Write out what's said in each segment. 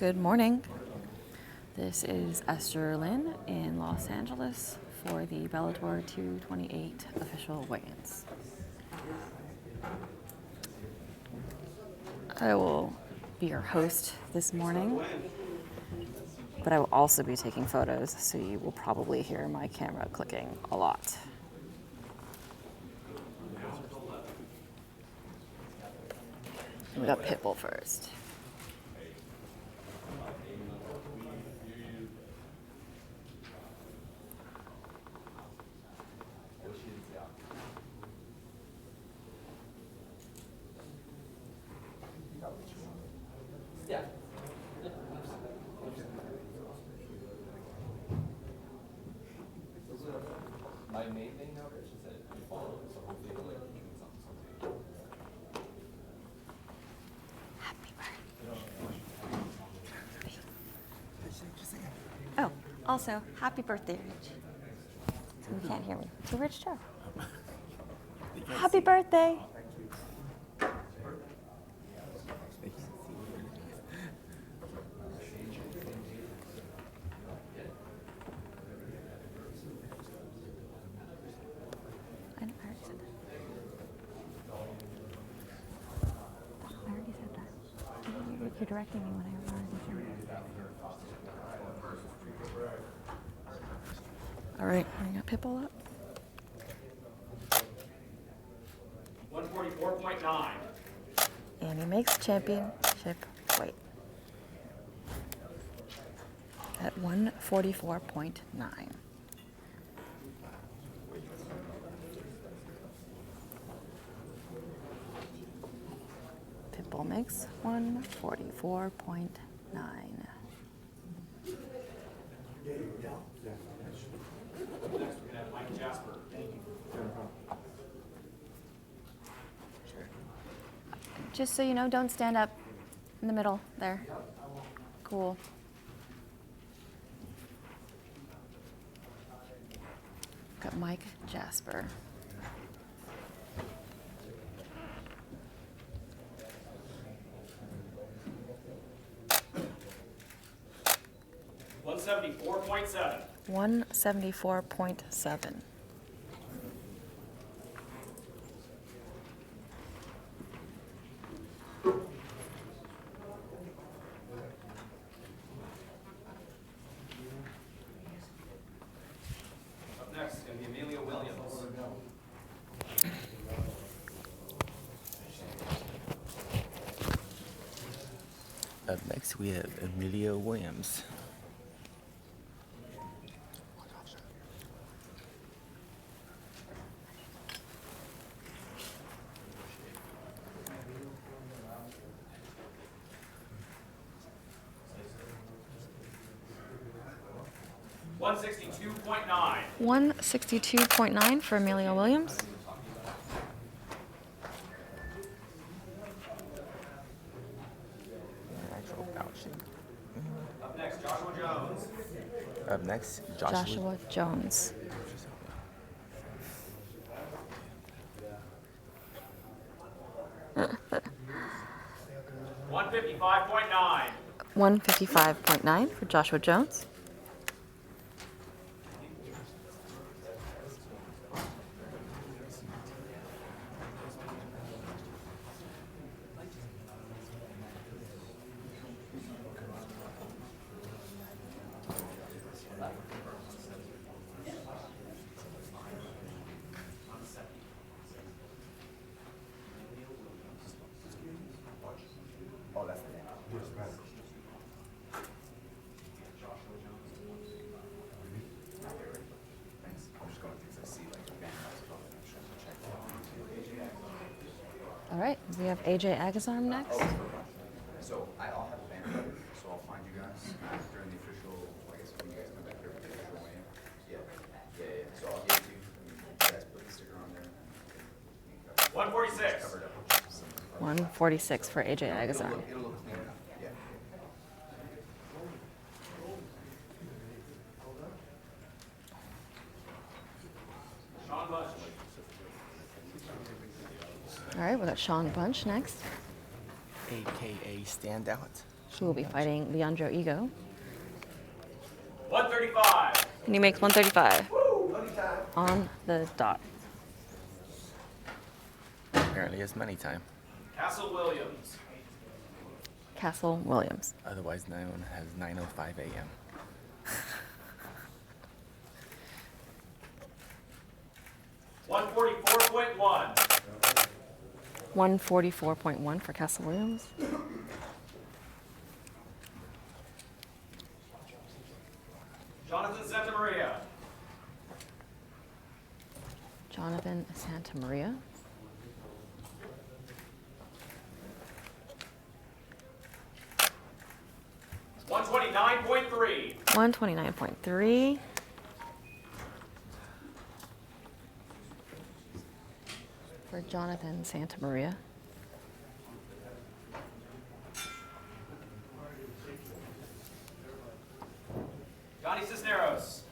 Good morning. This is Esther Lynn in Los Angeles for the Bellator 228 official weigh-ins. I will be your host this morning, but I will also be taking photos, so you will probably hear my camera clicking a lot. We got Pitbull first. My main thing now, Rich, is that you follow it, so hopefully it'll like doing something. Happy birthday. Oh, also, happy birthday, Rich. You can't hear me. To Rich Joe. Happy birthday. I already said that. I already said that. You're directing me when I already said that. All right, we got Pitbull up. 144.9. And he makes championship weight at 144.9. Pitbull makes 144.9. Next, we're going to have Mike Jasper. Just so you know, don't stand up in the middle there. Cool. Got Mike Jasper. $174.7. 174.7. Up next is going to be Amelia Williams. Up next, we have Amelia Williams. $162.9. 162.9 for Amelia Williams. Up next, Joshua Jones. Up next, Joshua Jones. $155.9. 155.9 for Joshua Jones. All right, we have AJ Agazarm next. So I'll have a band together, so I'll find you guys during the official, I guess when you guys come back here for the official weigh-in. Yeah. So I'll give it to you. You guys put the sticker on there. 146. Covered up. 146 for AJ Agazarm. It'll look clean enough. Yeah. Sean Bush. All right, we got Sean Bunch next. AKA Standout. She will be fighting Leandro Ego. 135. And he makes 135 on the dot. Apparently it's money time, Castle Williams. Castle Williams. otherwise known as 9:05 a.m. 144.1. 144.1 for Castle Williams. Jonathan Santamaria. Jonathan Santamaria. 129.3. 129.3. For Jonathan Santamaria. Johnny Cisneros.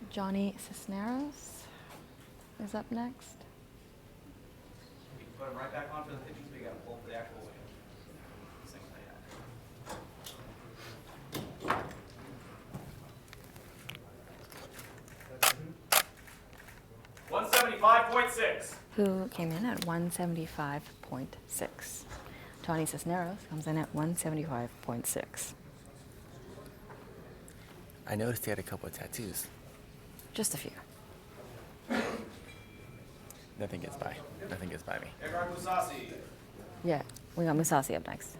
Johnny Cisneros is up next. You can put him right back on for the pitching, so you got to pull for the actual win. Same thing. 175.6. Who came in at 175.6. Johnny Cisneros comes in at 175.6. I noticed he had a couple of tattoos. Just a few. Nothing gets by. Nothing gets by me. Edgar Musasi. Yeah, we got Musasi up next.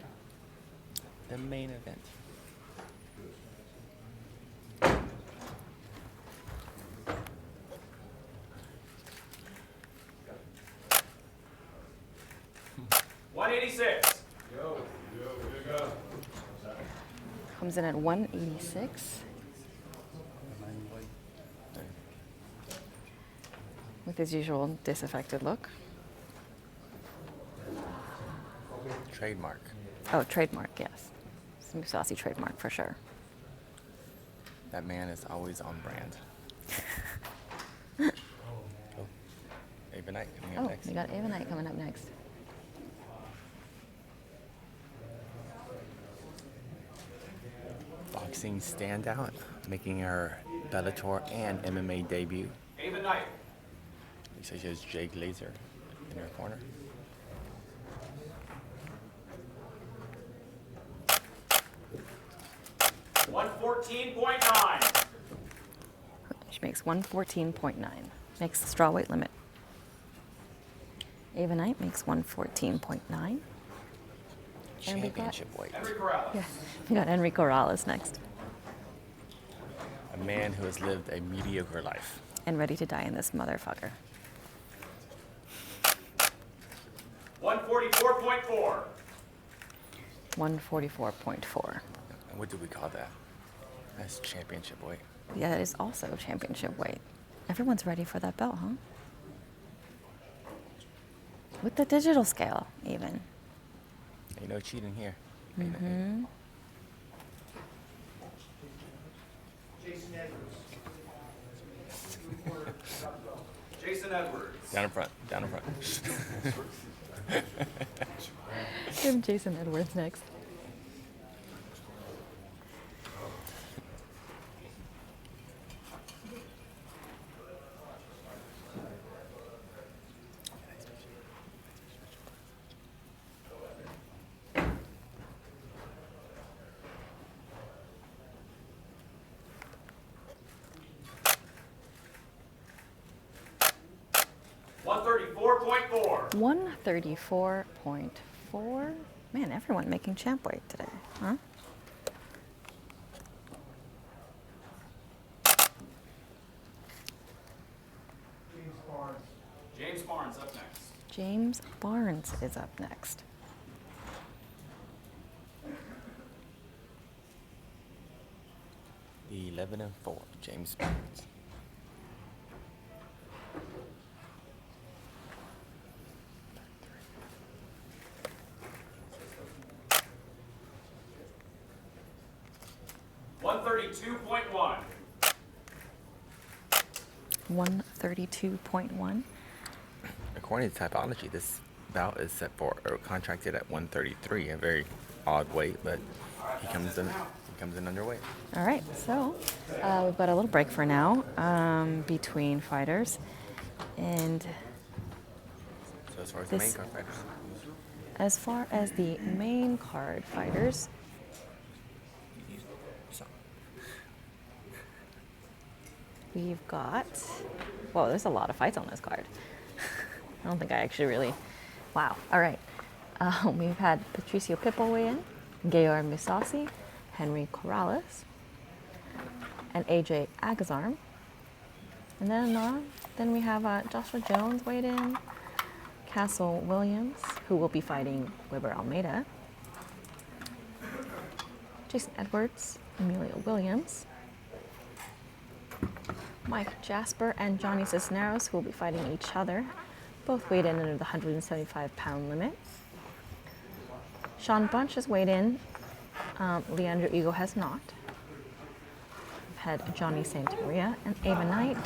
The main event. Comes in at 186. With his usual disaffected look. Trademark. Oh, trademark, yes. It's a Musasi trademark for sure. That man is always on brand. Oh, Ava Knight coming up Oh, next. we got Ava Knight coming up next. Boxing standout, making her Bellator and MMA debut. Ava Knight. You say she has Jay Glazer in her corner. $114.9. She makes 114.9. Makes the strawweight limit. Ava Knight makes 114.9. And we got, Championship weight. Henry Corrales. yeah, we got Enrico Corrales next. A man who has lived a mediocre life. And ready to die in this motherfucker. 144.4. 144.4. And what do we call that? That's championship weight. Yeah, that is also championship weight. Everyone's ready for that belt, huh? With the digital scale, even. Ain't no cheating here. Mm-hmm. Jason Edwards. Down in front. Down in front. Give Jason Edwards next. $134.4. 134.4. Man, everyone making champ weight today, huh? James Barnes up next. James Barnes is up next. The 11-4, James Barnes. $132.1. 132.1. According to Typology, this bout is set for or contracted at 133, a very odd weight, but he comes in underweight. All right, so we've got a little break for now between fighters. And So as far as the main This- card fighters, as far as the main card fighters, so we've got, whoa, there's a lot of fights on this card. I don't think I actually really, wow. All right. We've had Patricio Pitbull weigh in, Georg Mousasi, Henry Corrales, and AJ Agazarm. And then we have Joshua Jones weighed in, Castle Williams, who will be fighting Weber Almeida, Jason Edwards, Emilio Williams, Mike Jasper and Johnny Cisneros, who will be fighting each other, both weighed in under the 175-pound limit. Sean Bunch has weighed in. Leandro Ego has not. We've had Johnny Santoria and Ava Knight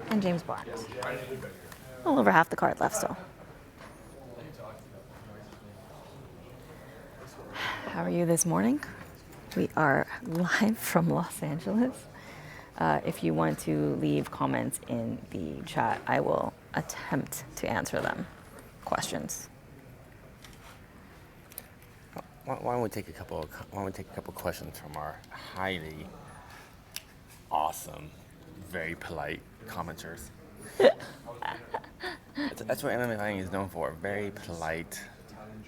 and James Black. A little over half the card left still. How are you this morning? We are live from Los Angeles. If you want to leave comments in the chat, I will attempt to answer them. Questions. why don't we take a couple questions from our highly awesome, very polite commenters. That's what MMA fighting is known for. Very polite.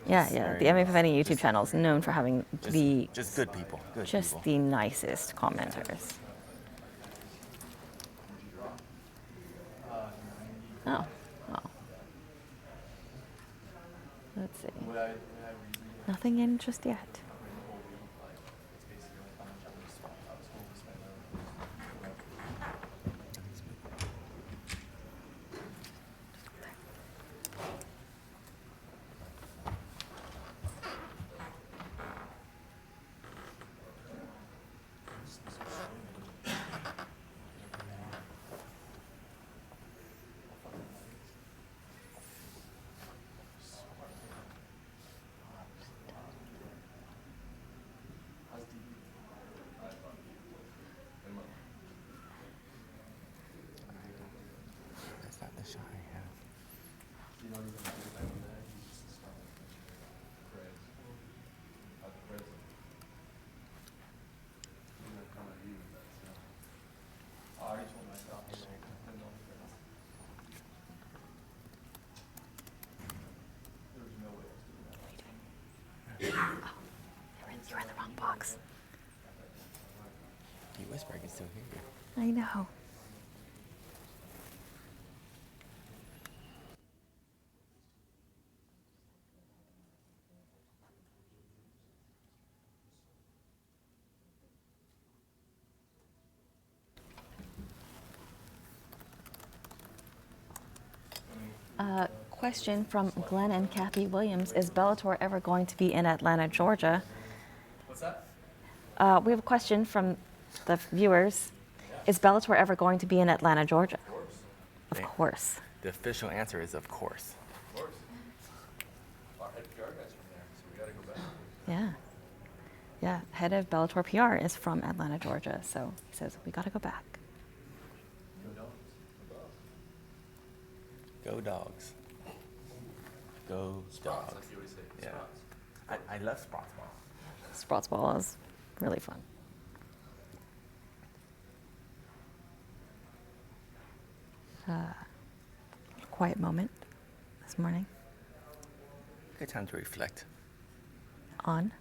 Yeah. The MMA Fighting YouTube channel is known for having just good people. the nicest commenters. Oh. Let's see. Nothing in just yet. That's not the shot I have. You're in the wrong box. You whisper, I can still hear you. I know. Question from Glenn and Kathy Williams. Is Bellator ever going to be in Atlanta, Georgia? What's that? We have a question from the viewers. Is Bellator ever going to be in Atlanta, Georgia? Of course. The official answer is of course. Of course. Our head PR guy's from there, so we gotta go back. Yeah, head of Bellator PR is from Atlanta, Georgia, so he says we gotta go back. Go dogs. Go dogs. Like you always say. Yeah. Spots. I love Sprots ball. Sprots ball is really fun. Quiet moment this morning Good time to reflect. on.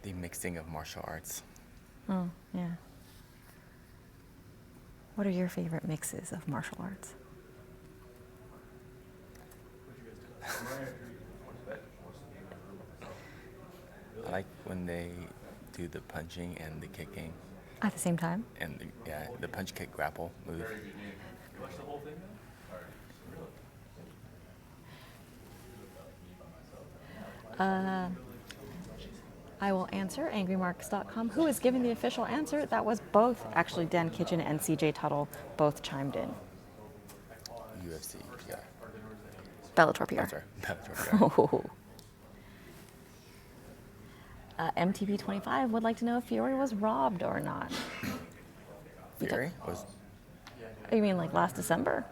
The mixing of martial arts. Oh, yeah. What are your favorite mixes of martial arts? I like when they do the punching and the kicking At the same time? and the punch kick grapple move. You watched the whole thing then? I will answer, angrymarks.com. Who is giving the official answer? That was both, actually, Dan Kitchen and CJ Tuttle both chimed in. UFC, yeah. Bellator PR. Bellator. MTP 25 would like to know if Fury was robbed or not. Fury was You mean like last December?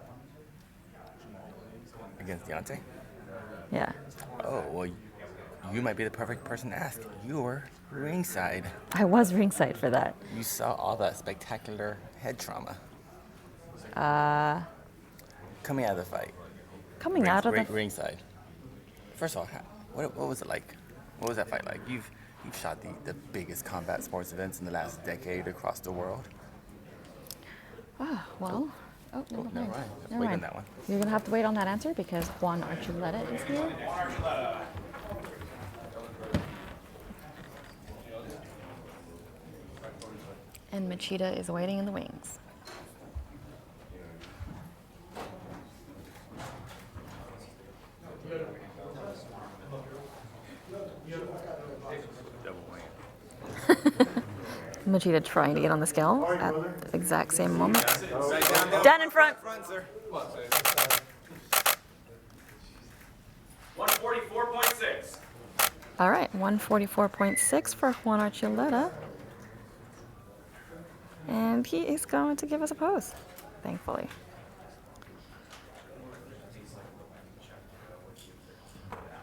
against Deontay? Yeah. Oh, well, you might be the perfect person to ask. You were ringside. I was ringside for that. You saw all that spectacular head trauma. Coming out of the fight. Coming out of the... Ringside. First of all, what was it like? What was that fight like? You've shot the biggest combat sports events in the last decade across the world. Well... Oh, never mind. Never mind. Never Wait mind. on that one. You're going to have to wait on that answer because Juan Archuleta is here. And Machida is waiting in the wings. Machida trying to get on the scale at the exact same moment. Down in front. 144.6. All right, 144.6 for Juan Archuleta. And he is going to give us a pose, thankfully.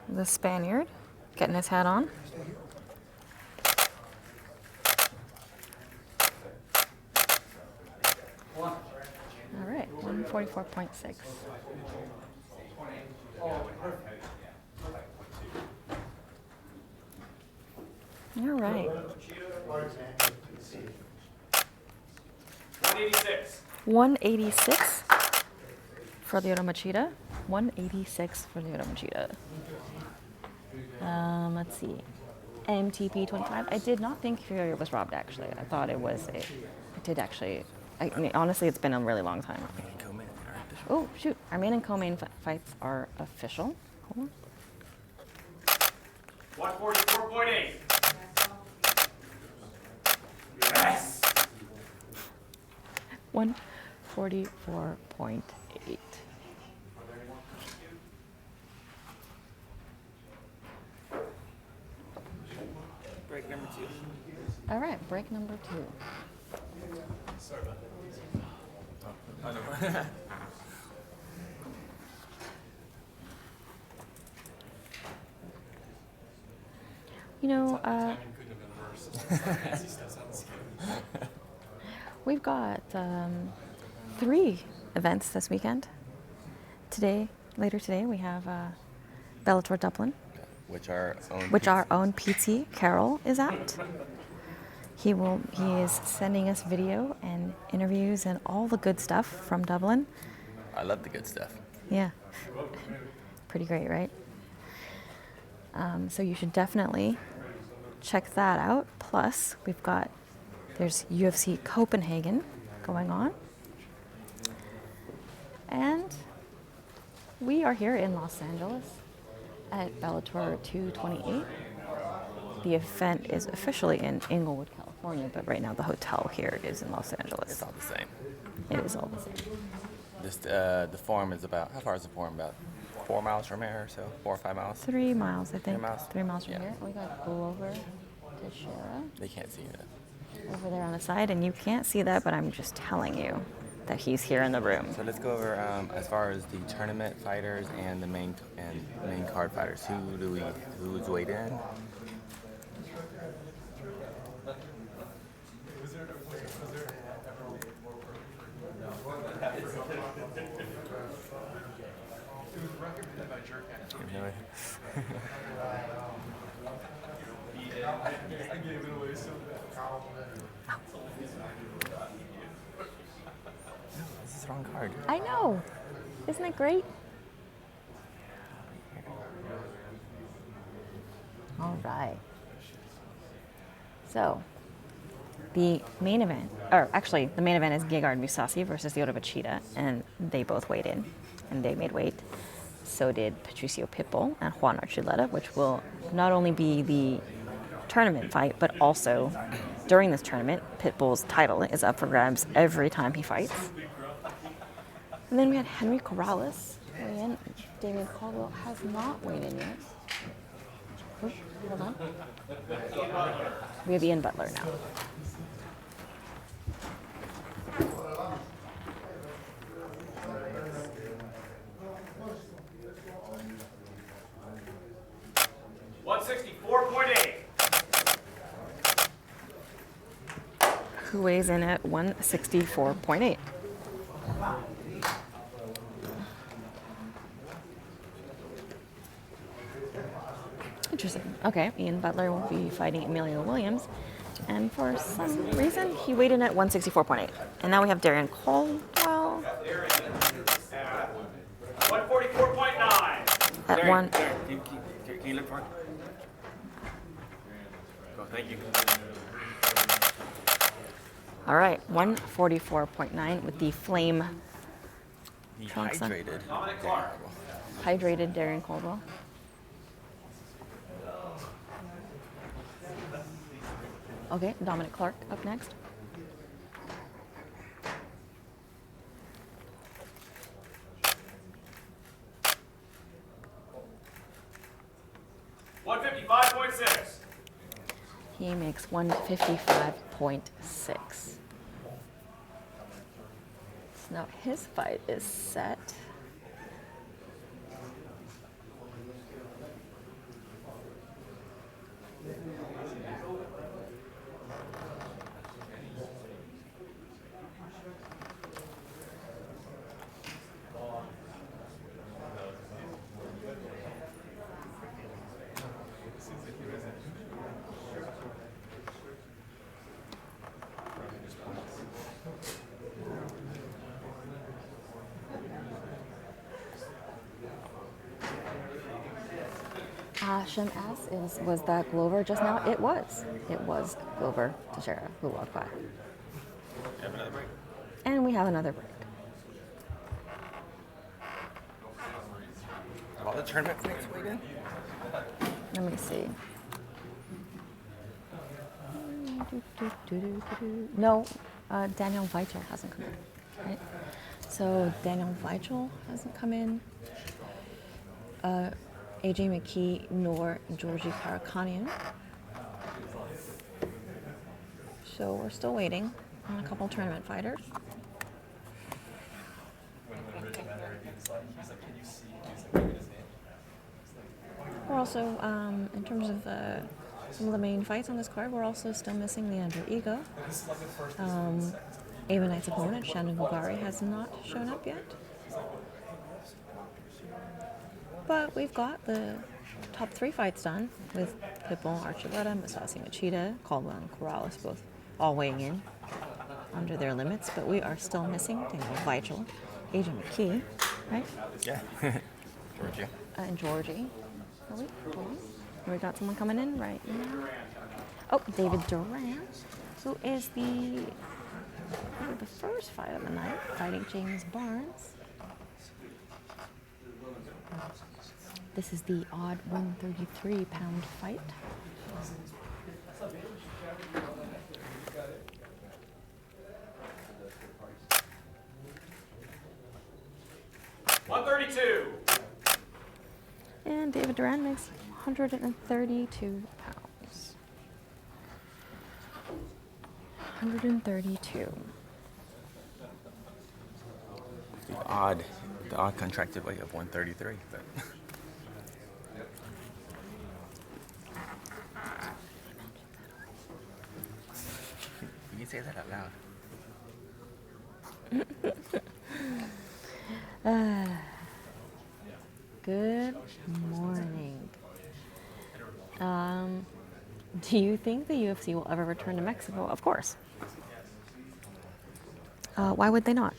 The Spaniard getting his hat on. All right, 144.6. All right. 186. 186 for Lyoto Machida. 186 for Lyoto Machida. Let's see. MTP 25. I did not think Fury was robbed, actually. I thought it was I did actually. I mean, honestly, it's been a really long time. Oh, shoot. Our main and co-main fights are official. Hold on. 144.8. Yes. 144.8. Break number 2. All right, break number 2. Sorry about that. I know. You know, we've got 3 events this weekend. Later today, we have Bellator Dublin, Which our own PT Carol is at. He is sending us video and interviews and all the good stuff from Dublin. I love the good stuff. Yeah. Pretty great, right? So you should definitely check that out. Plus, there's UFC Copenhagen going on. And we are here in Los Angeles at Bellator 228. The event is officially in Inglewood, California, but right now the hotel here is in Los Angeles. It's all the same. It is all the same. The forum is about, how far is the forum? About 4 miles from here or so? 4 or 5 miles? 3 miles, I think. 3 miles? 3 miles from Yeah. here. We got Glover Teixeira They can't see that. over there on the side, and you can't see that, but I'm just telling you that he's here in the room. So let's go over as far as the tournament fighters and the main card fighters. Who's weighed in? This is the wrong card. I know. Isn't it great? All right. So, the main event, or actually, the main event is Gegard Mousasi versus Lyoto Machida, and they both weighed in, and they made weight. So did Patricio Pitbull and Juan Archuleta, which will not only be the tournament fight, but also during this tournament, Pitbull's title is up for grabs every time he fights. And then we had Henry Corrales weigh in. Damien Caldwell has not weighed in yet. Oop, hold on. We have Ian Butler now. Who weighs in at 164.8. Interesting. Okay, Ian Butler will be fighting Emilio Williams. And for some reason, he weighed in at 164.8. And now we have Darren Caldwell. 144.9. At one. Can you look for it? Oh, thank you. All right, 144.9 with the flame trunks on. Hydrated Darren Caldwell. Okay, Dominic Clark up next. $155.6. He makes 155.6. So now his fight is set. Shem asks, was that Glover just now? It was. It was Glover Teixeira who walked by. Have another break. And we have another break. All the tournament fights weighed in? Let me see. No, Daniel Weichel hasn't come in, right? So Daniel Weichel hasn't come in. AJ McKee nor Georgie Karakanian. So we're still waiting on a couple tournament fighters. We're also, in terms of some of the main fights on this card, we're also still missing Leandro Ego. Ava Knight's opponent, Shannon Bulgari, has not shown up yet. But we've got the top 3 fights done with Pitbull, Archuleta, Masasi Machida, Caldwell, and Corrales both all weighing in under their limits. But we are still missing Daniel Weichel, AJ McKee, right? Yeah. Georgia. And Georgie. Are we? We got someone coming in right now. Oh, David Duran, who is the first fight of the night, fighting James Barnes. This is the odd 133-pound fight. $132. And David Duran makes 132 pounds. 132. The odd contracted weight of 133, but. You can say that out loud. Good morning. Do you think the UFC will ever return to Mexico? Of course. Why would they not?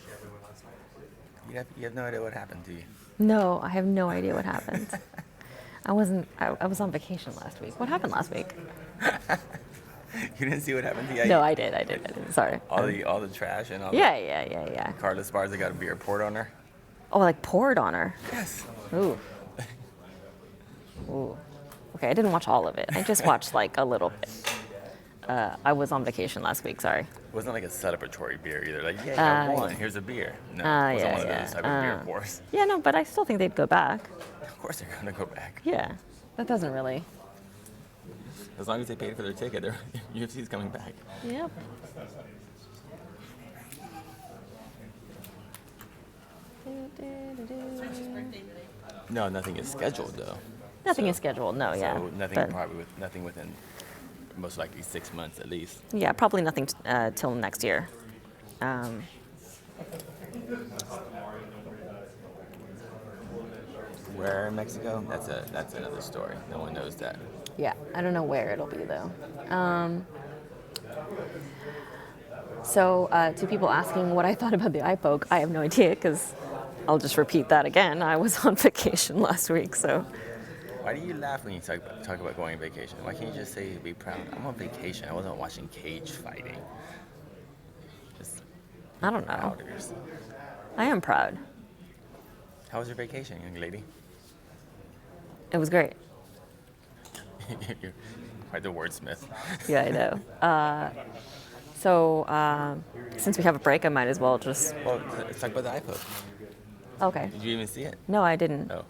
You have no idea what happened, do you? No, I have no idea what happened. I was on vacation last week. What happened last week? You didn't see what happened to you? No, I did. Sorry. All the trash and all Yeah. Carlos Barza got a beer poured on her. Oh, like poured on her. Yes. Ooh. Okay, I didn't watch all of it. I just watched like a little bit. I was on vacation last week, sorry. wasn't like a celebratory beer either. Like, yeah, you won. Here's a beer. No, it wasn't one of those type of beer pours. Yeah, no, but I still think they'd go back. Of course they're gonna go back. Yeah, that doesn't really. As long as they paid for their ticket, UFC's coming back. Yep. No, nothing is scheduled though. Nothing is scheduled. No, yeah. So nothing but- probably nothing within most likely 6 months at least. Yeah, probably nothing till next year. Where in Mexico? That's another story. No one knows that. Yeah, I don't know where it'll be though. So to people asking what I thought about the eye poke, I have no idea because I'll just repeat that again. I was on vacation last week, so. Why do you laugh when you talk about going on vacation? Why can't you just say be proud? I'm on vacation. I wasn't watching cage fighting. Just I don't know. proud of yourself. I am proud. How was your vacation, young lady? It was great. You're quite the wordsmith. Yeah, I know. So since we have a break, I might as well just. Well, let's talk about the eye poke. Okay. Did you even see it? No, I didn't. Oh.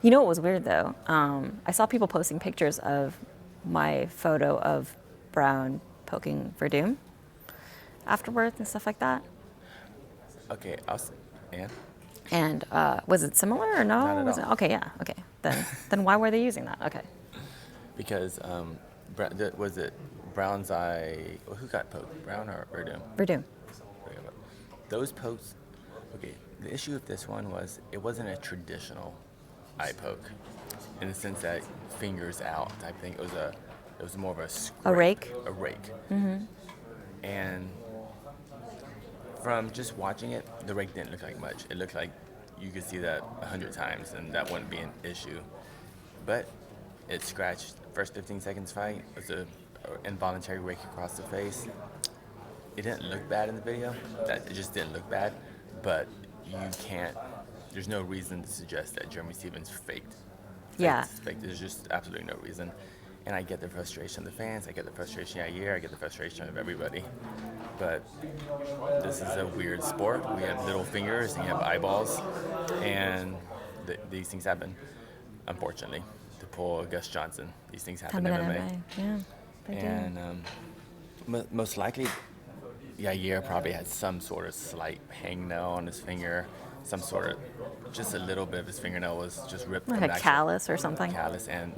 You know what was weird though? I saw people posting pictures of my photo of Brown poking Verdum afterwards and stuff like that. Okay, and? And was it similar or no? Not at Was all. It, okay, yeah, okay. Then why were they using that? Okay. Because was it Brown's eye? Well, who got poked? Brown or Verdum? Verdum. Those pokes. Okay, the issue with this one was it wasn't a traditional eye poke, in the sense that fingers out type thing. It was more of a scrape, A rake? A rake. Mm-hmm. And from just watching it, the rake didn't look like much. It looked like you could see that 100 times, and that wouldn't be an issue. But it scratched. First 15 seconds fight was a involuntary rake across the face. It didn't look bad in the video. It just didn't look bad. But you can't. There's no reason to suggest that Jeremy Stevens faked. Yeah. Faked. There's just absolutely no reason. And I get the frustration of the fans. I get the frustration of Yair. I get the frustration of everybody. But this is a weird sport. We have little fingers and you have eyeballs, and these things happen. Unfortunately, to pull Gus Johnson, these things happen in MMA. Yeah, they do. And most likely, Yair probably had some sort of slight hangnail on his finger, some sort of, just a little bit of his fingernail was just ripped. Like from a the actual callus or something. Callus, and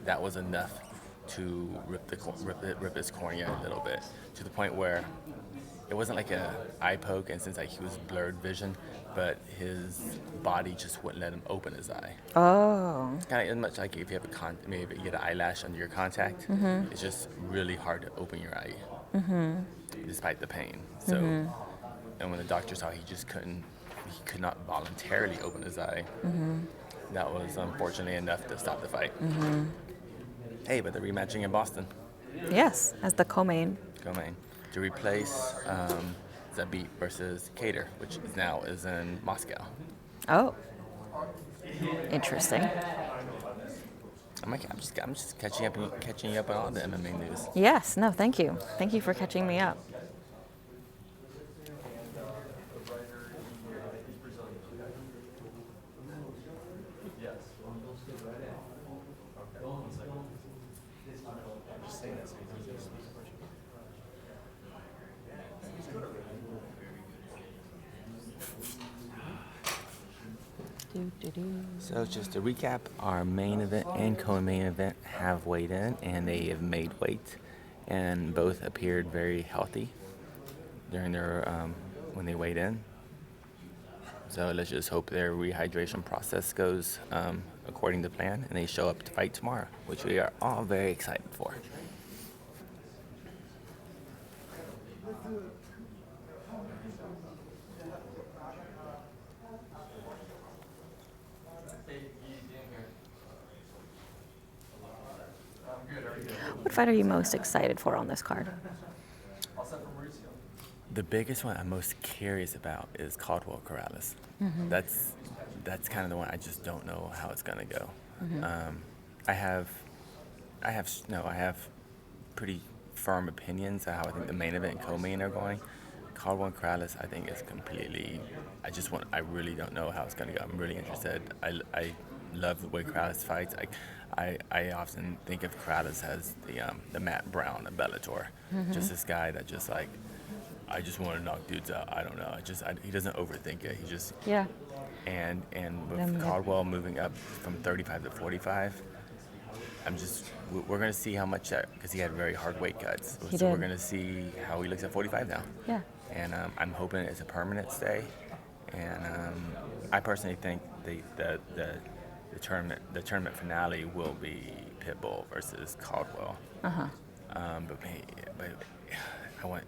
that was enough to rip his cornea a little bit, to the point where it wasn't like a eye poke, and since like he was blurred vision, but his body just wouldn't let him open his eye. Oh. It's kind of as much like if you have maybe you get an eyelash under your contact. It's just really hard to open your eye, despite the pain. So, and when the doctor saw he could not voluntarily open his eye. That was unfortunately enough to stop the fight. Hey, but they're rematching in Boston. Yes, as the co-main. Co-main to replace Zabit versus Cater, which is in Moscow. Oh. Interesting. I'm just catching you up on all the MMA news. Yes, no, thank you. Thank you for catching me up. So just to recap, our main event and co-main event have weighed in, and they have made weight, and both appeared very healthy during their when they weighed in. So let's just hope their rehydration process goes according to plan, and they show up to fight tomorrow, which we are all very excited for. What fight are you most excited for on this card? The biggest one I'm most curious about is Caldwell Corrales. That's kind of the one I just don't know how it's gonna go. I have pretty firm opinions of how I think the main event and co-main are going. Caldwell and Corrales, I think is completely. I really don't know how it's going to go. I'm really interested. I love the way Corrales fights. I often think of Corrales as the Matt Brown of Bellator. Just this guy that just like, I just want to knock dudes out. I don't know. He doesn't overthink it. He just. Yeah. And Then we with get- Caldwell moving up from 35 to 45, we're going to see how much that, because he had very hard weight cuts. He So we're did. going to see how he looks at 45 now. Yeah. And I'm hoping it's a permanent stay. And I personally think the tournament finale will be Pitbull versus Caldwell. But I want.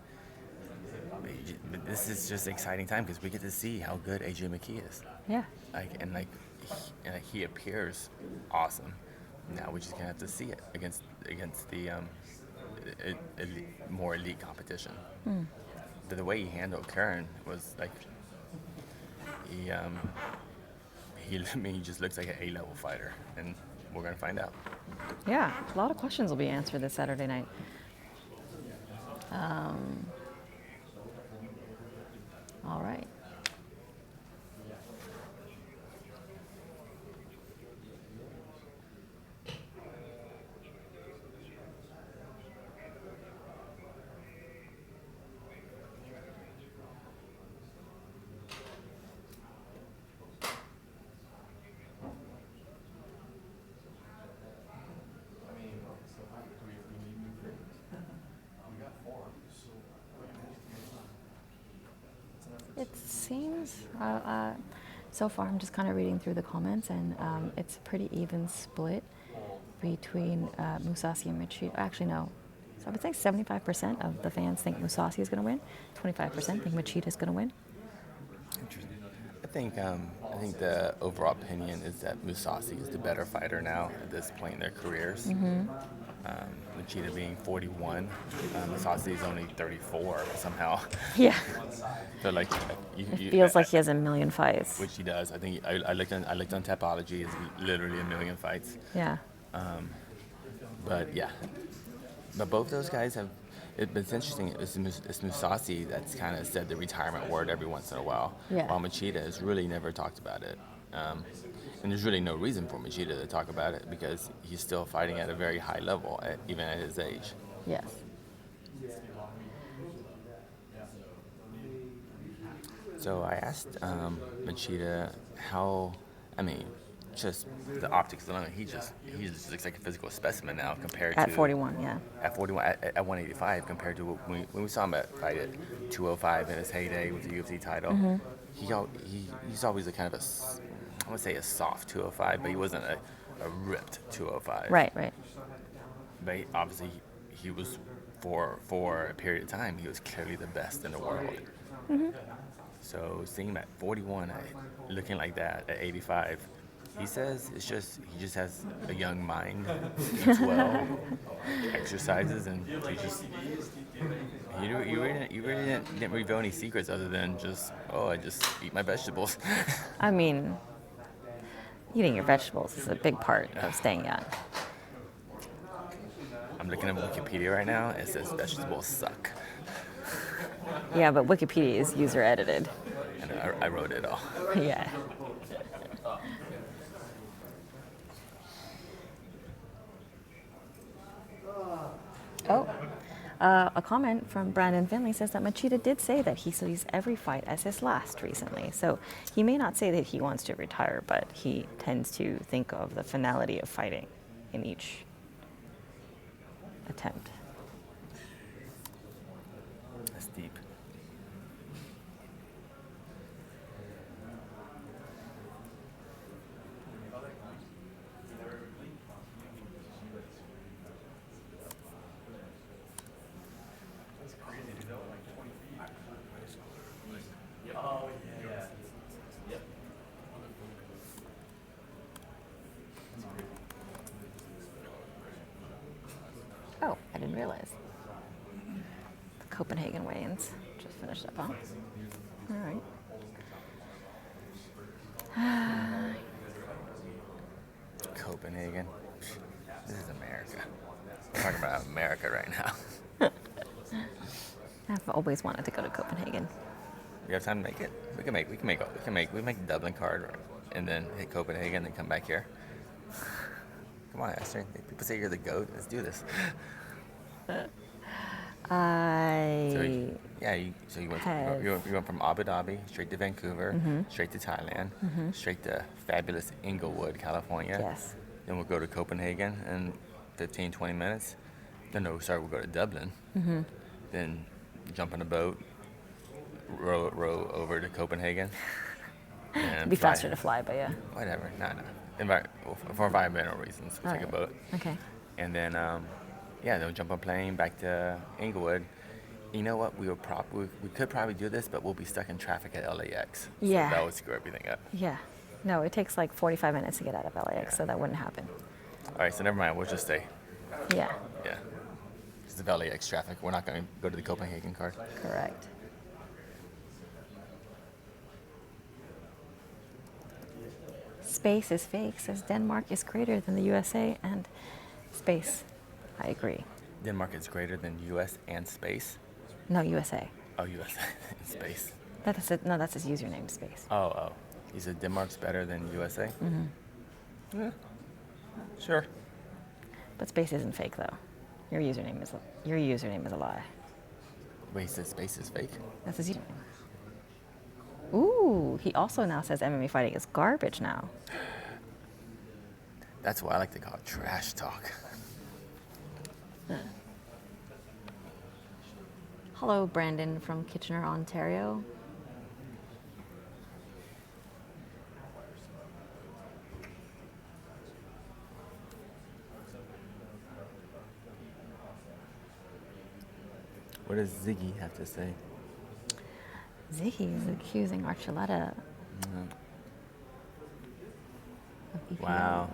But this is just an exciting time because we get to see how good AJ McKee is. Yeah. He appears awesome. Now we just gonna have to see it against the more elite competition. The way he handled Karen was like he just looks like an A-level fighter, and we're gonna find out. Yeah. A lot of questions will be answered this Saturday night. All right. It seems, so far I'm just kind of reading through the comments, and it's a pretty even split between Mousasi and Machida. Actually, no. So I would say 75% of the fans think Mousasi is going to win. 25% think Machida is going to win. I think the overall opinion is that Mousasi is the better fighter now at this point in their careers. Machida being 41, Mousasi is only 34 somehow. Yeah. So like, It feels like he has a million fights. which he does. I think I looked on Tapology. It's literally a million fights. Yeah. But yeah, but both those guys have. It's interesting. It's Mousasi that's kind of said the retirement word every once in a while, Yeah. while Machida has really never talked about it. And there's really no reason for Machida to talk about it because he's still fighting at a very high level, even at his age. Yes. So I asked Machida how, just the optics alone, he just looks like a physical specimen now compared At to 41, yeah. at 41 at 185 compared to when we saw him fight at 205 in his heyday with the UFC title. He's always a kind of I would say a soft 205, but he wasn't a ripped 205. Right. But obviously he was for a period of time he was clearly the best in the world. So seeing him at 41, looking like that at 85. He says he just has a young mind, eats well, exercises, and you really didn't reveal any secrets other than just, I just eat my vegetables. I mean, eating your vegetables is a big part of staying young. I'm looking at Wikipedia right now. It says vegetables suck, Yeah, but Wikipedia is user edited. and I wrote it all. Yeah. A comment from Brandon Finley says that Machida did say that he sees every fight as his last recently. So he may not say that he wants to retire, but he tends to think of the finality of fighting in each attempt. That's deep. Oh, I didn't realize. The Copenhagen weigh-ins just finished up, huh? All right. Copenhagen. This is America. We're talking about America right now. always wanted to go to Copenhagen. We have time to make it. We make the Dublin card, and then hit Copenhagen, and come back here. Come on, Esther. People say you're the GOAT. Let's do this. So you went from Abu Dhabi straight to Vancouver, straight to Thailand, straight to fabulous Inglewood, California. Yes. Then we'll go to Copenhagen in 15, 20 minutes. We'll go to Dublin. Then jump on a boat, row over to Copenhagen. And It'd be faster to fly, but yeah. Whatever. No. For environmental reasons, we'll take a boat. Okay. And then, then we'll jump on a plane back to Inglewood. You know what? We could probably do this, but we'll be stuck in traffic at LAX. Yeah. So that would screw everything up. Yeah. No, it takes like 45 minutes to get out of LAX, so that wouldn't happen. All right, so never mind. We'll just stay. Yeah. Yeah. Because of LAX traffic. We're not going to go to the Copenhagen card. Correct. Space is fake, says Denmark is greater than the USA and space. I agree. Denmark is greater than U.S. and space. No, USA. Oh, U.S. and space. That's it. No, that's his username, space. Oh. He said Denmark's better than USA? Mm-hmm. Yeah. Sure. But space isn't fake, though. Your username is a lie. Wait, he said space is fake? That's his username. Ooh, he also now says MMA fighting is garbage now. That's what I like to call trash talk. Hello, Brandon from Kitchener, Ontario. What does Ziggy have to say? Ziggy is accusing Archuleta of EPOs. Wow.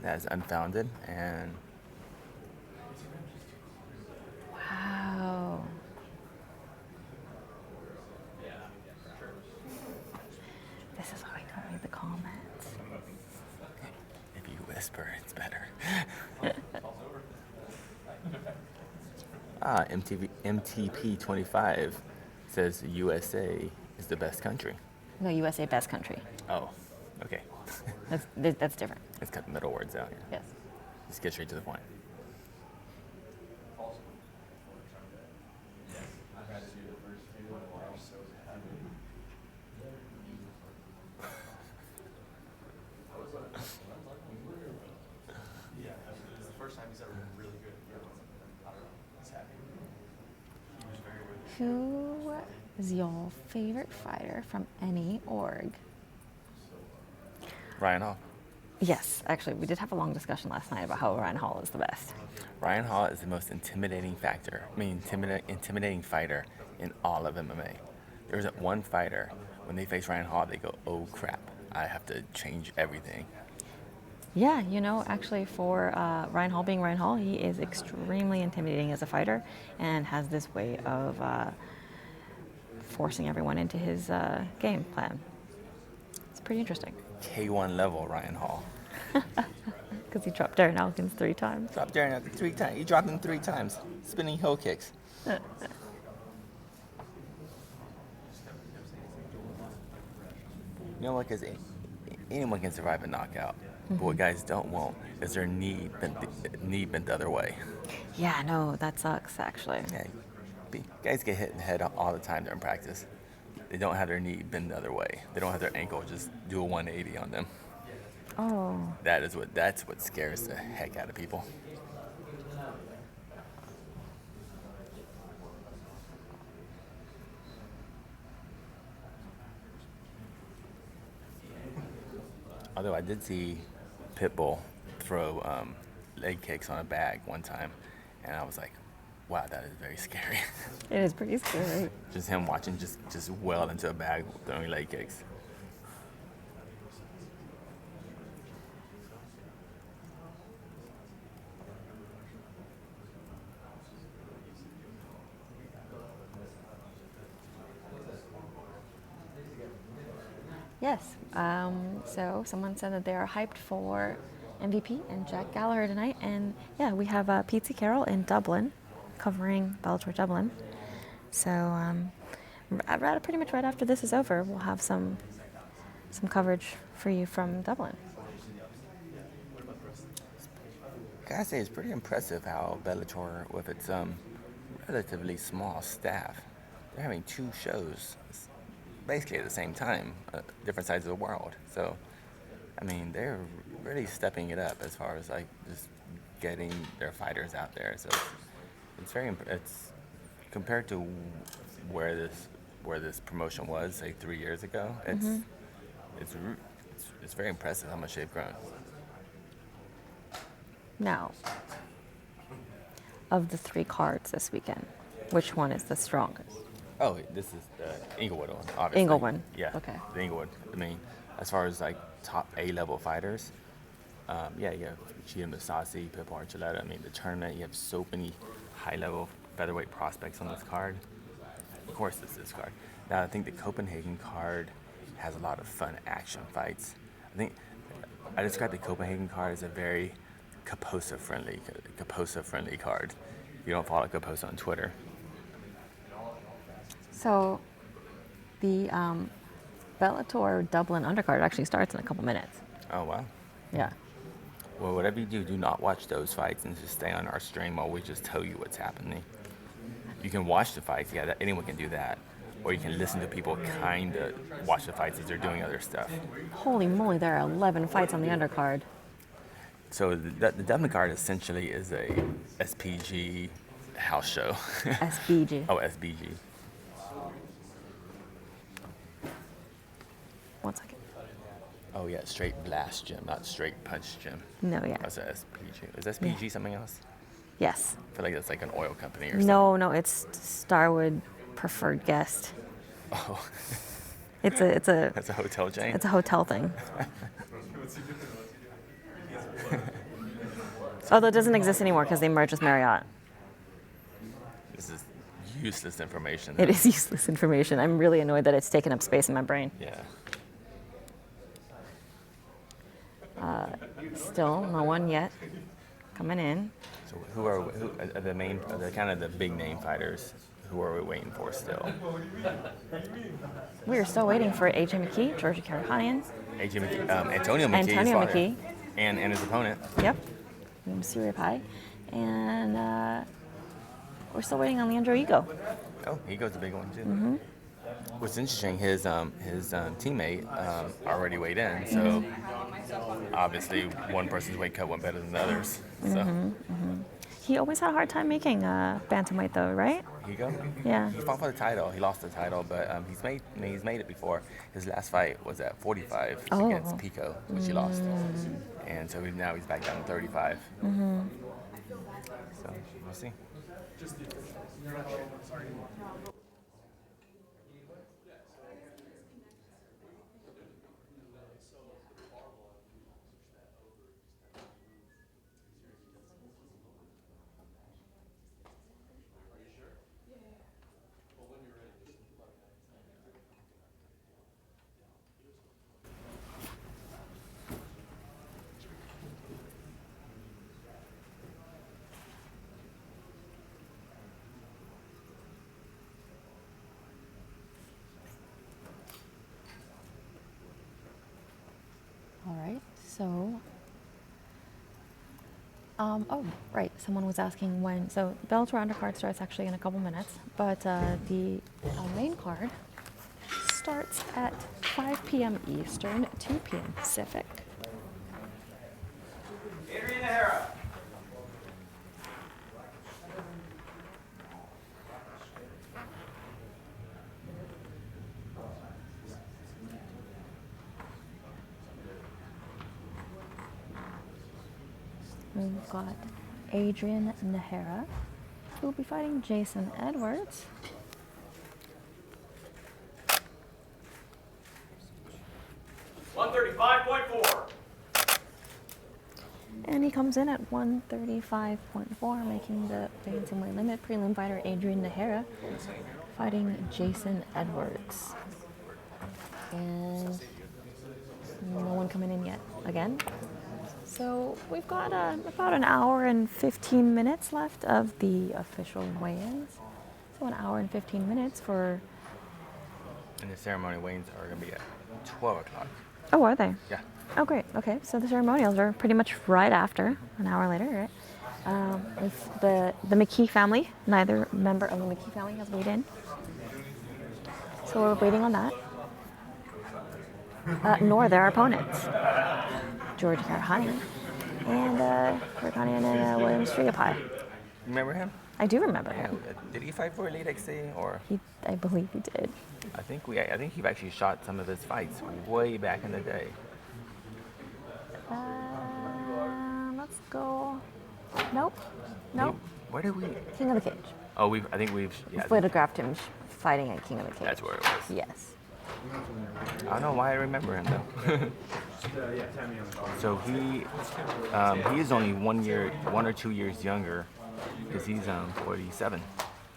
That is unfounded and... Wow. This is why we don't read the comments. If you whisper, it's better. MTP 25 says USA is the best country. No, USA best country. Oh, okay. That's different. Let's cut the middle words out. Yes. Let's get straight to the point. It's the first time he's ever been really good. I don't know. He's happy. He was very good. Who is your favorite fighter from any org? Ryan Hall. Yes, actually, we did have a long discussion last night about how Ryan Hall is the best. Ryan Hall is the most intimidating fighter in all of MMA. There isn't one fighter, when they face Ryan Hall, they go, oh crap, I have to change everything. Yeah, actually for Ryan Hall being Ryan Hall, he is extremely intimidating as a fighter and has this way of forcing everyone into his game plan. It's pretty interesting. K1 level Ryan Hall. Because he dropped Darren Elkins 3 times. Dropped Darren Elkins 3 times. He dropped him 3 times. Spinning heel kicks. You know what? Because anyone can survive a knockout. But what guys don't want is their knee bent the other way. Yeah, no, that sucks, actually. Yeah, guys get hit in the head all the time during practice. They don't have their knee bend the other way. They don't have their ankle just do a 180 on them. Oh. That's what scares the heck out of people. Although I did see Pitbull throw leg kicks on a bag one time, and I was like, wow, that is very scary. It is pretty scary. Just him watching just well into a bag throwing leg kicks. Yes. So someone said that they are hyped for MVP and Jack Gallagher tonight. And yeah, we have Pete Carroll in Dublin. covering Bellator Dublin. So pretty much right after this is over, we'll have some coverage for you from Dublin. I gotta say, it's pretty impressive how Bellator, with its relatively small staff, they're having 2 shows basically at the same time, different sides of the world. So, I mean, they're really stepping it up as far as like just getting their fighters out there. So it's it's compared to where this promotion was, say 3 years ago. It's very impressive how much they've grown. Now, of the 3 cards this weekend, which one is the strongest? Oh, this is the Inglewood one, obviously. Inglewood. Yeah. Okay. The Inglewood. I mean, as far as like top A-level fighters, yeah, you have Chia Musasi, Pippo Archuleta. I mean, the tournament, you have so many high-level featherweight prospects on this card. Of course, it's this card. Now, I think the Copenhagen card has a lot of fun action fights. I think I describe the Copenhagen card as a very Kaposa-friendly card. If you don't follow Kaposa on Twitter. So, the Bellator Dublin undercard actually starts in a couple minutes. Oh, wow. Yeah. Well, whatever you do, do not watch those fights and just stay on our stream while we just tell you what's happening. You can watch the fights, yeah, anyone can do that. Or you can listen to people kind of watch the fights as they're doing other stuff. Holy moly, there are 11 fights on the undercard. So the Dublin card essentially is a SPG house show. SBG. Oh, SBG. One second. Oh, yeah, straight blast gym, not straight punch gym. No, yeah. That's a SPG. Is SPG something else? Yes. I feel like that's like an oil company or something. No, it's Starwood Preferred Guest. Oh. It's a That's a hotel chain? It's a hotel thing. Although it doesn't exist anymore because they merged with Marriott. This is useless information. It is useless information. I'm really annoyed that it's taken up space in my brain. Yeah. Still, no one yet coming in. So who are the kind of the big name fighters? Who are we waiting for still? We are still waiting for AJ McKee, Georgia Karahanian. AJ McKee, Antonio McKee. Antonio McKee. And his opponent. Yep. Syria Pai. And we're still waiting on Leandro Ego. Oh, Ego's a big one too. Mm-hmm. What's interesting, his teammate already weighed in, so obviously one person's weight cut went better than the others. So. He always had a hard time making bantamweight, though, right? Ego? Yeah. He fought for the title. He lost the title, but he's made it before. His last fight was at 45 against Pico, which he lost, and so now he's back down to 35. So we'll see. All right, so, oh, right, someone was asking when, so Bellator undercard starts actually in a couple minutes, but the main card starts at 5 p.m. Eastern, 2 p.m. Pacific. Adrian Nahara. We've got Adrian Nahara, who will be fighting Jason Edwards. And he comes in at 135.4, making the bantamweight limit. Prelim fighter Adrian Nahara fighting Jason Edwards. And no one coming in yet. Again, So we've got about an hour and 15 minutes left of the official weigh-ins. So an hour and 15 minutes for... And the ceremony weigh-ins are going to be at 12 o'clock. Oh, are they? Yeah. Oh, great. Okay, so the ceremonials are pretty much right after, an hour later, right? With the McKee family, neither member of the McKee family has weighed in. So we're waiting on that. Nor their opponents, George Karhanian and Karhanian and William Strigapai. Remember him? I do remember him. Did he fight for Elite XC or? I believe he did. I think he actually shot some of his fights way back in the day. Let's go. Nope. Where did we? King of the Cage. Oh, I think we've. Yeah, Photographed him fighting at King of the Cage. that's where it was. Yes. I don't know why I remember him though. So he is only 1 or 2 years younger, because he's 47.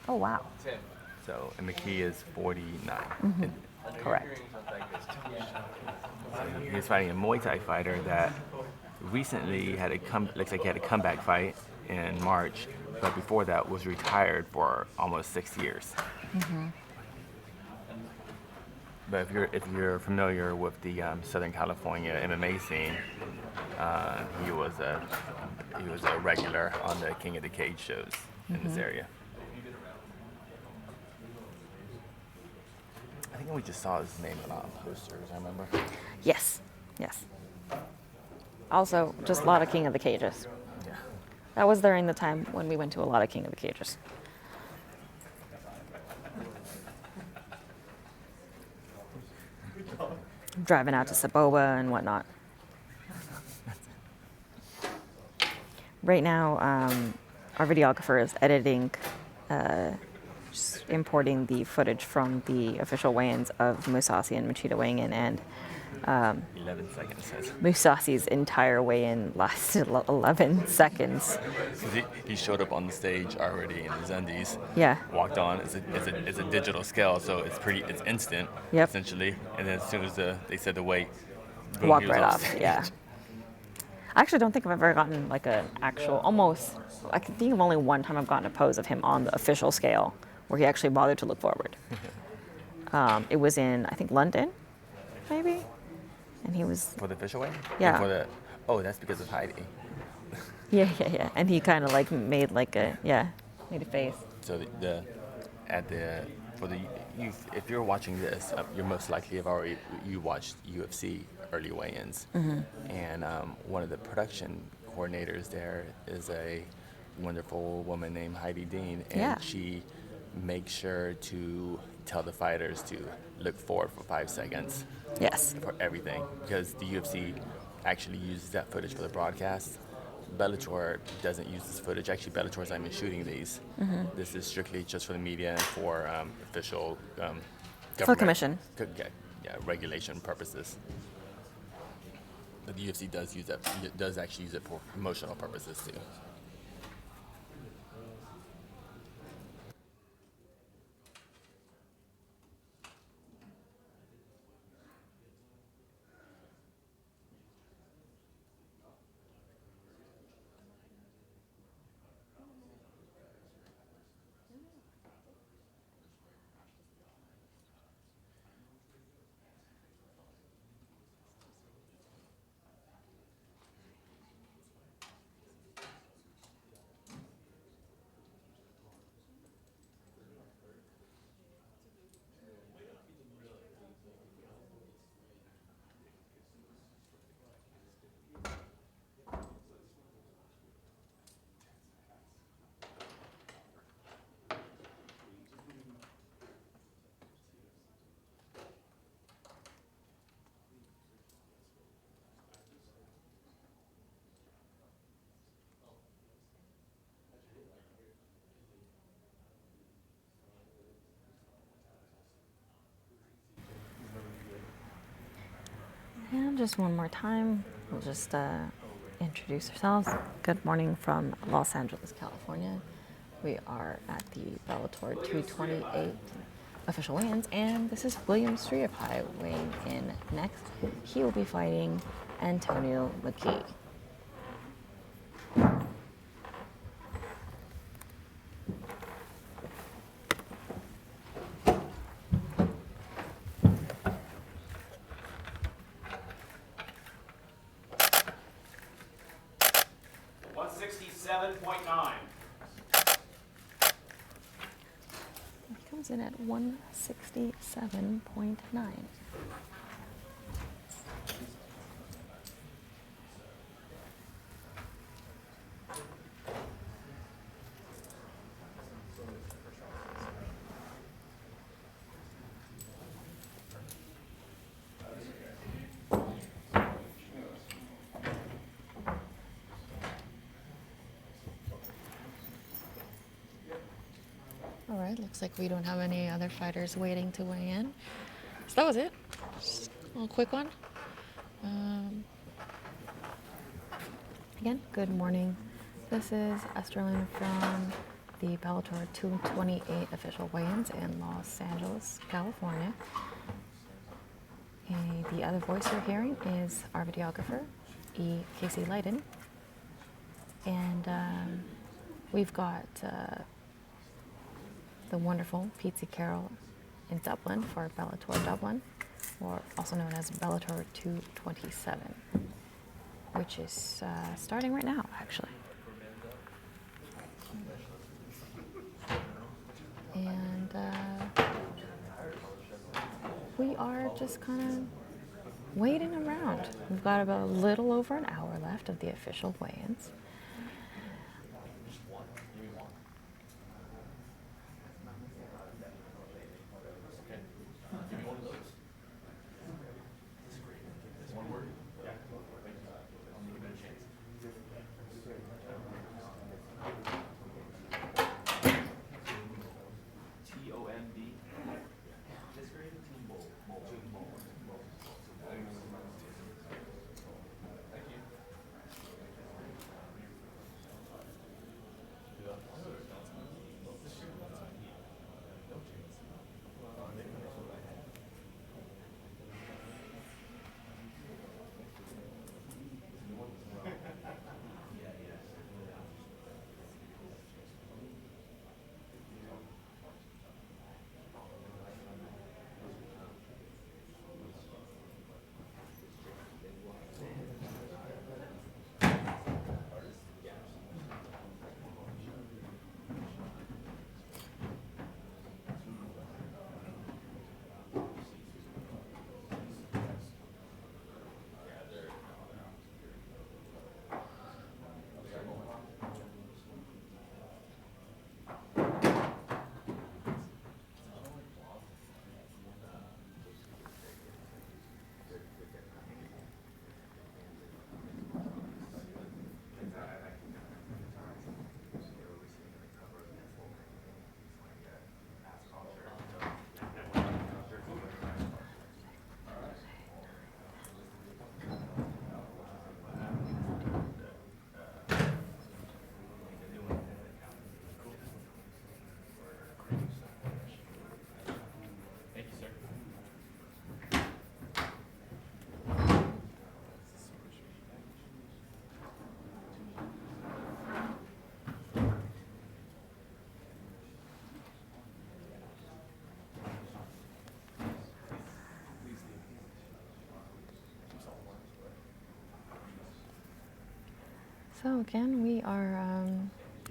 Oh, wow. So and McKee is 49. Correct. So he was fighting a Muay Thai fighter that recently looks like he had a comeback fight in March, but before that was retired for almost 6 years. But if you're familiar with the Southern California MMA scene, he was a regular on the King of the Cage shows in this area. I think we just saw his name on posters. I remember. Yes. Also, just a lot of King of the Cages. Yeah. That was during the time when we went to a lot of King of the Cages. Driving out to Saboba and whatnot. Right now, our videographer is editing, just importing the footage from the official weigh-ins of Musasi and Machida weighing in, and 11 seconds says. Musasi's entire weigh-in lasted 11 seconds. He showed up on the stage already in his undies. Yeah. Walked on. It's a digital scale, so it's instant. Yep. Essentially. And then as soon as they said the weight, boom, Walked he was right off off. stage. Yeah. I actually don't think I've ever gotten like an actual, almost, I can think of only one time I've gotten a pose of him on the official scale where he actually bothered to look forward. It was in, I think, London, maybe? And he was... For the official weight? Yeah. That's because of Heidi. Yeah. And he kind of like made like a, made a face. So if you're watching this, you're most likely you watched UFC early weigh-ins, and one of the production coordinators there is a wonderful woman named Heidi Dean, and she makes sure to tell the fighters to look forward for 5 seconds. Yes. For everything, because the UFC actually uses that footage for the broadcast. Bellator doesn't use this footage. Actually, Bellator's not even shooting these. This is strictly just for the media and for official For commission. Regulation purposes. But the UFC does actually use it for promotional purposes too. And just one more time, we'll just introduce ourselves. Good morning from Los Angeles, California. We are at the Bellator 228 official weigh-ins, and this is William Strigapai weighing in next. He will be fighting Antonio McKee. 167.9. He comes in at 167.9. All right, looks like we don't have any other fighters waiting to weigh in. So that was it. Just a little quick one. Again, good morning. This is Esterlin from the Bellator 228 official weigh-ins in Los Angeles, California. The other voice you're hearing is our videographer, Casey Leiden. And we've got the wonderful Pete Carroll in Dublin for Bellator Dublin, or also known as Bellator 227, which is starting right now, actually. And we are just kind of waiting around. We've got about a little over an hour left of the official weigh-ins. TOMB. So again, we are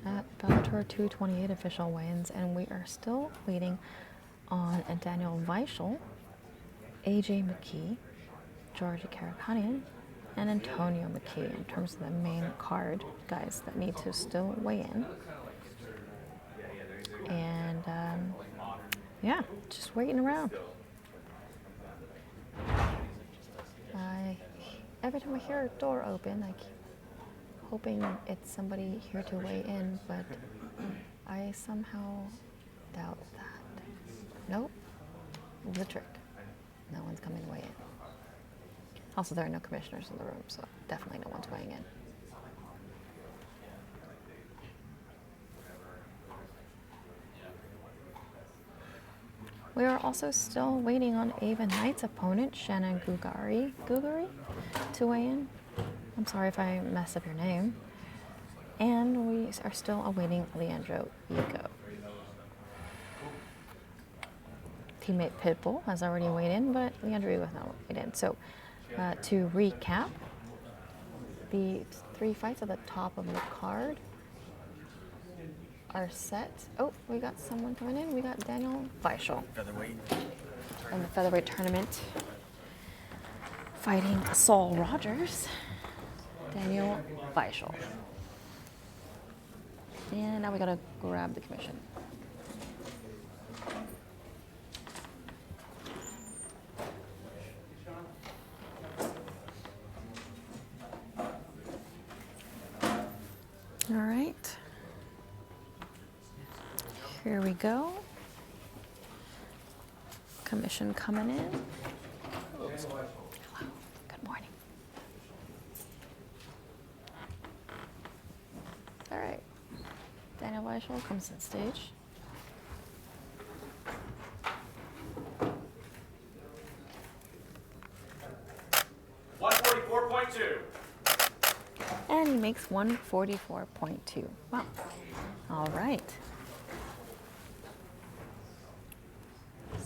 at Bellator 228 official weigh-ins, and we are still waiting on Daniel Weichel, AJ McKee, Georgia Karakanian, and Antonio McKee in terms of the main card guys that need to still weigh in. And yeah, just waiting around. Every time I hear a door open, I keep hoping it's somebody here to weigh in, but I somehow doubt that. Nope, it was a trick. No one's coming to weigh in. Also, there are no commissioners in the room, so definitely no one's weighing in. We are also still waiting on Ava Knight's opponent, Shannon Gugari, to weigh in. I'm sorry if I messed up your name. And we are still awaiting Leandro Yico. Teammate Pitbull has already weighed in, but Leandro Yico has not weighed in. So to recap, the three fights at the top of the card are set. Oh, we got someone coming in. We got Daniel Weichel Featherweight. in the featherweight tournament, fighting Saul Rogers. Daniel Weichel. And now we gotta grab the commission. All right. Here we go. Commission coming in. Hello. Good morning. All right. Daniel Weichel comes to the stage. And he makes 144.2. Wow. All right.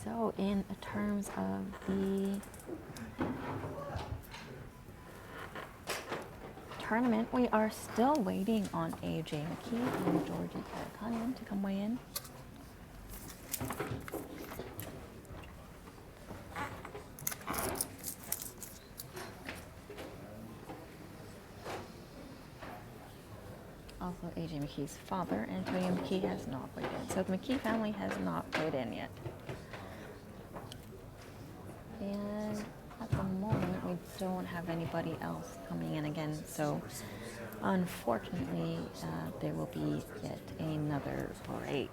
So in terms of the tournament, we are still waiting on AJ McKee and Georgie Karakanian to come weigh in. Also, AJ McKee's father, Antonio McKee, has not weighed in. So the McKee family has not weighed in yet. And at the moment, we don't have anybody else coming in again. So unfortunately, there will be yet another break.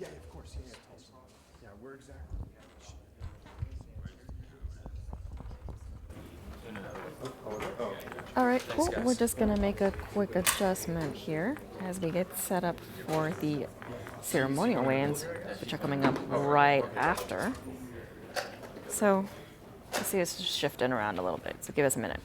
Yeah, of course. Yeah, yeah, we're exactly. All right, cool. We're just gonna make a quick adjustment here as we get set up for the ceremonial weigh-ins, which are coming up right after. So, let's see, it's just shifting around a little bit. So give us a minute.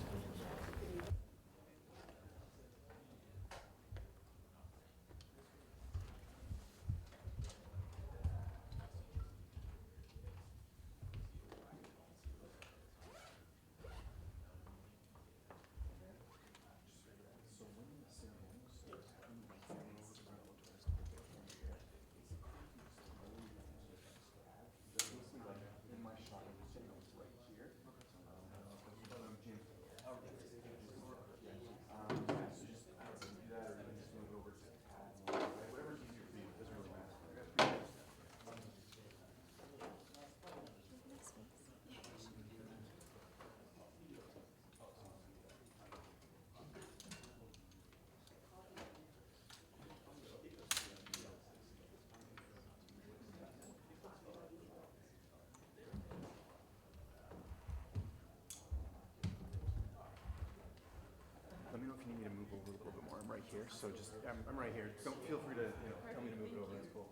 Let me know if you need me to move over a little bit more. I'm right here, so just I'm right here. Don't feel free to tell me to move it over. That's cool.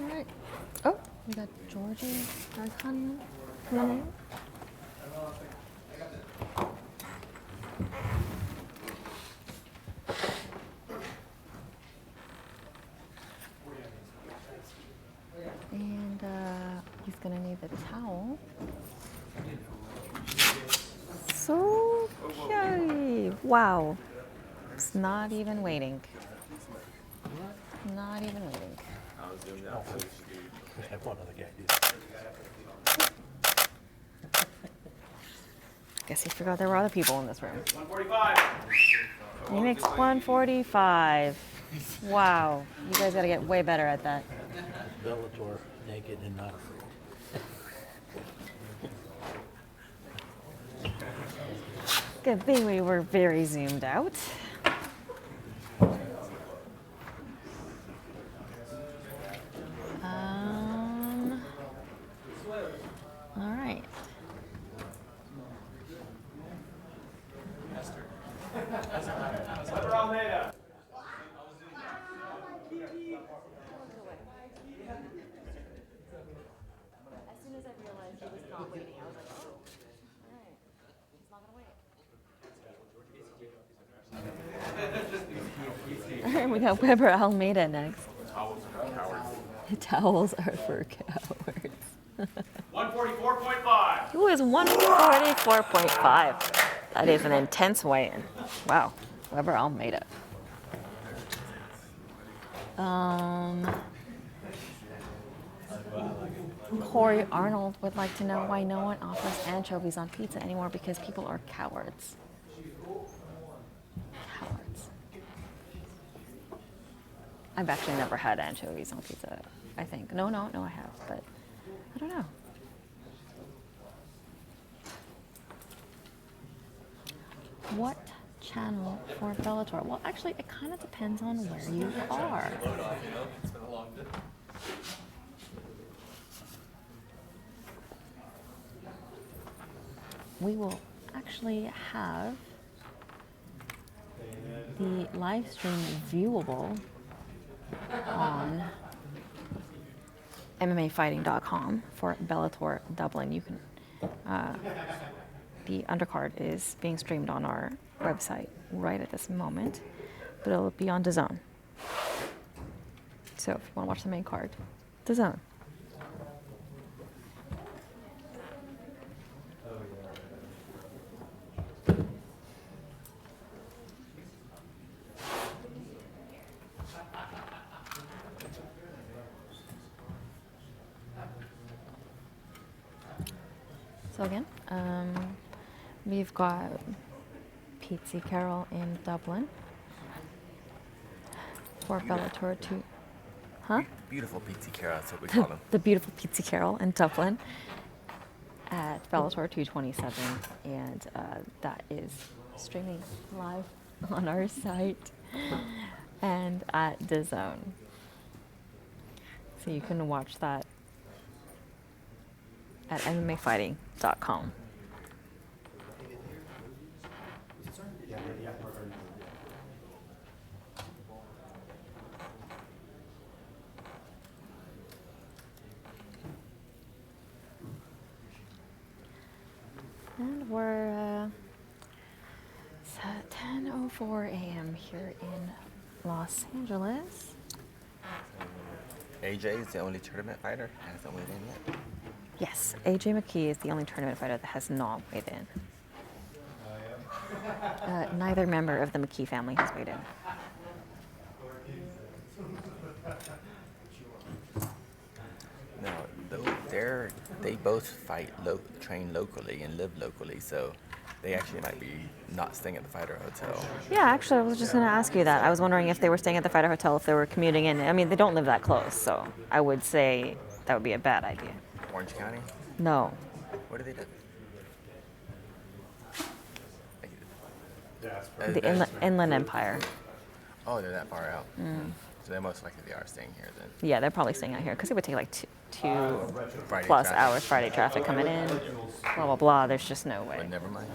All right. Oh, we got Georgie Karakanian coming in. And he's gonna need the towel. So, okay. Wow. It's not even waiting. Not even waiting. I was doing that. I have one other guy. Guess he forgot there were other people in this room. 145. He makes 145. Wow. You guys got to get way better at that. Bellator, naked and not afraid. Good thing we were very zoomed out. All right. Weber Almeida. As soon as I realized he was not waiting, I was like, oh, all right. He's not going to wait. All right, we got Weber Almeida next. Towels are for cowards. 144.5. Who is 144.5? That is an intense weigh-in. Wow, Weber Almeida. Corey Arnold would like to know why no one offers anchovies on pizza anymore, because people are cowards. Cowards. I've actually never had anchovies on pizza, I think. No, I have, but I don't know. What channel for Bellator? Well, actually, it kind of depends on where you are. We will actually have the live stream viewable on MMAfighting.com for Bellator Dublin. You can. The undercard is being streamed on our website right at this moment, but it'll be on DAZN. So if you want to watch the main card, DAZN. So again, we've got Pizzi Carroll in Dublin for Bellator 2. Huh? Beautiful Pizzi Carroll, that's what we call them. The beautiful Pizzi Carroll in Dublin at Bellator 227, and that is streaming live on our site and at DAZN. So you can watch that at MMAfighting.com. And we're it's 10:04 a.m. here in Los Angeles. AJ is the only tournament fighter, hasn't weighed in yet. Yes, AJ McKee is the only tournament fighter that has not weighed in. Neither member of the McKee family has weighed in. No, they both train locally and live locally, so they actually might be not staying at the fighter hotel. Yeah, actually, I was just going to ask you that. I was wondering if they were staying at the fighter hotel, if they were commuting in. I mean, they don't live that close, so I would say that would be a bad idea. Orange County? No. What do they do? The Inland Empire. Oh, they're that far out. So they most likely are staying here then. Yeah, they're probably staying out here because it would take like two Friday plus traffic. hours Friday traffic coming in. Blah, blah, blah. There's just no way. But never mind.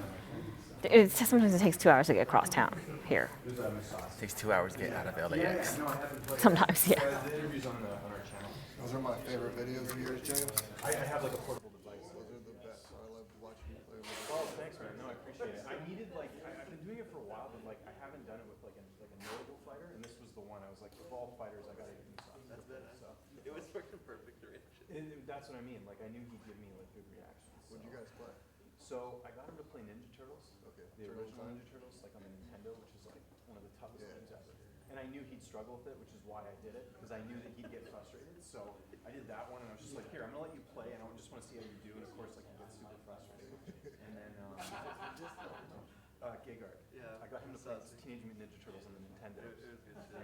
Sometimes it takes 2 hours to get across town here. It takes 2 hours to get out of LAX. Sometimes, yeah. Those are my favorite videos of yours, James. I have like a portable device. Those are the best. I love watching you play with it. Oh, thanks, man. No, I appreciate it. I needed I've been doing it for a while, but I haven't done it with like a notable fighter, and this was the one. I was like, of all fighters, I gotta give him something. So It was fucking perfect reaction. that's what I mean. Like I knew he'd give me like good reactions. What'd you guys play? So I got him to play Ninja Turtles. Okay. The Turtle original Time? Ninja Turtles, like on the Nintendo, which is like one of the toughest Yeah. games ever. And I knew he'd struggle with it, which is why I did it, because I knew that he'd get frustrated. So I did that one, and I was just like, here, I'm gonna let you play, and I just want to see how you do. And of course, like he gets super frustrated. And then Gegard. Yeah, I got him to saw play it. Teenage Mutant Ninja Turtles on the Nintendo. It was good shit.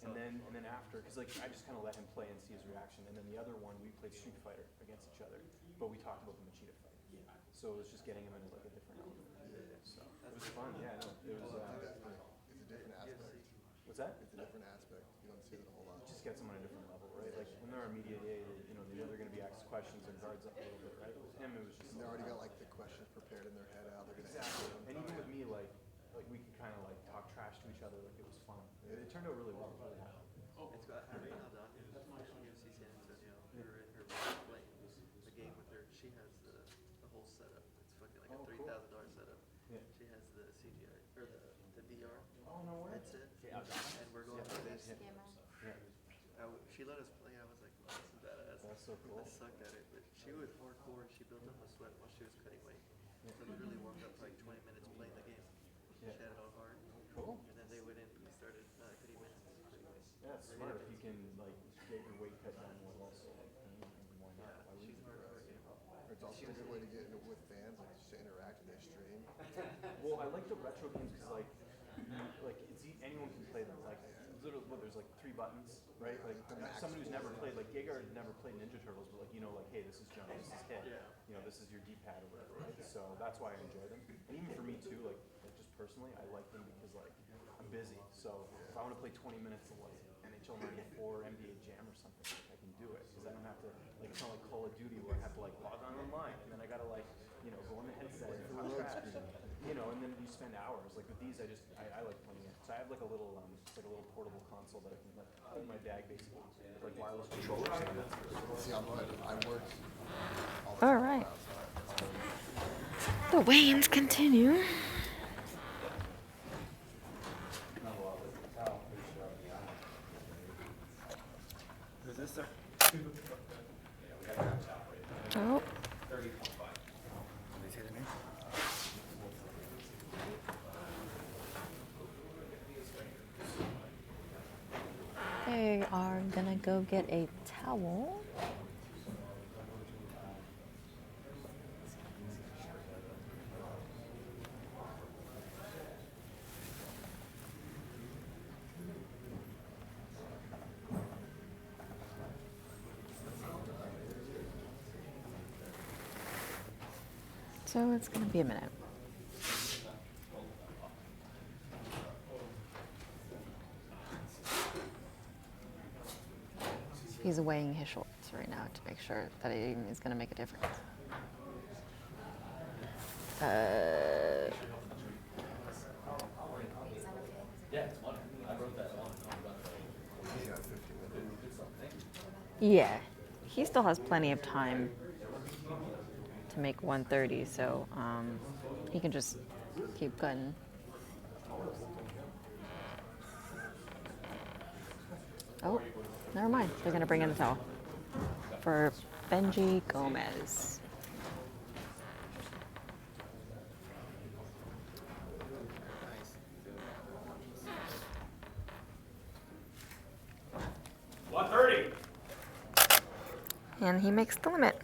And then after, because like I just kind of let him play and see his reaction. And then the other one, we played Street Fighter against each other, but we talked about the Machida fight. So it was just getting him into like a different element. So it was fun. Yeah, no, it was. It's a different aspect. What's that? It's a different aspect. You don't see it a whole lot. It just gets them on a different level, right? Like when they're on media day, you know, they know they're going to be asked questions and guards up a little bit, right? With him, it was just. And they already got like the questions prepared in their head how they're gonna Exactly. answer them. And even with me, like we could kind of like talk trash to each other, like it was fun. It turned out really well. I was really happy. It's got Harry Aldon, UFC San Antonio. Her and her playing the game with her. She has the whole setup. It's fucking like a $3,000 setup. Yeah. She has the CGI or the VR Oh no way. headset, and we're going to this. Yeah. She let us play. I was like, wow, this is badass. That's so cool. I sucked at it, but she was hardcore. She built up a sweat while she was cutting weight. So literally warmed up for like 20 minutes playing the game. Yeah. She had it on hard. Cool. And then they went in and we started cutting weights. Yeah, it's smart if you can like get your weight cut down while also like paying. Why not? Yeah, Why she's wouldn't you? hardcore. It's also a good way to get into with fans, like just to interact with their stream. Well, I like the retro games because anyone can play them. Like literally, there's like 3 buttons, right? Like someone who's never played, like Gegard never played Ninja Turtles, but like like hey, this is jump, this is hit, this is your D-pad or whatever, right? So that's why I enjoy them. And even for me too, like just personally, I like them because like I'm busy. So if I want to play 20 minutes of like NHL 94, NBA Jam or something, I can do it because I don't have to like it's not like Call of Duty where I have to like log on online and then I gotta like go on the headset and talk trash, and then you spend hours. Like with these, I like playing it. So I have like a little it's like a little portable console that I can like put in my bag basically, with, like wireless controllers. See, I work All right. The weigh-ins continue. Who's this, sir? Oh. Did they say the name? They are gonna go get a towel. So it's gonna be a minute. He's weighing his shoulders right now to make sure that it even is gonna make a difference. Yeah, he still has plenty of time to make 130, so he can just keep cutting. Oh, never mind. They're gonna bring in the towel for Benji Gomez. And he makes the limit.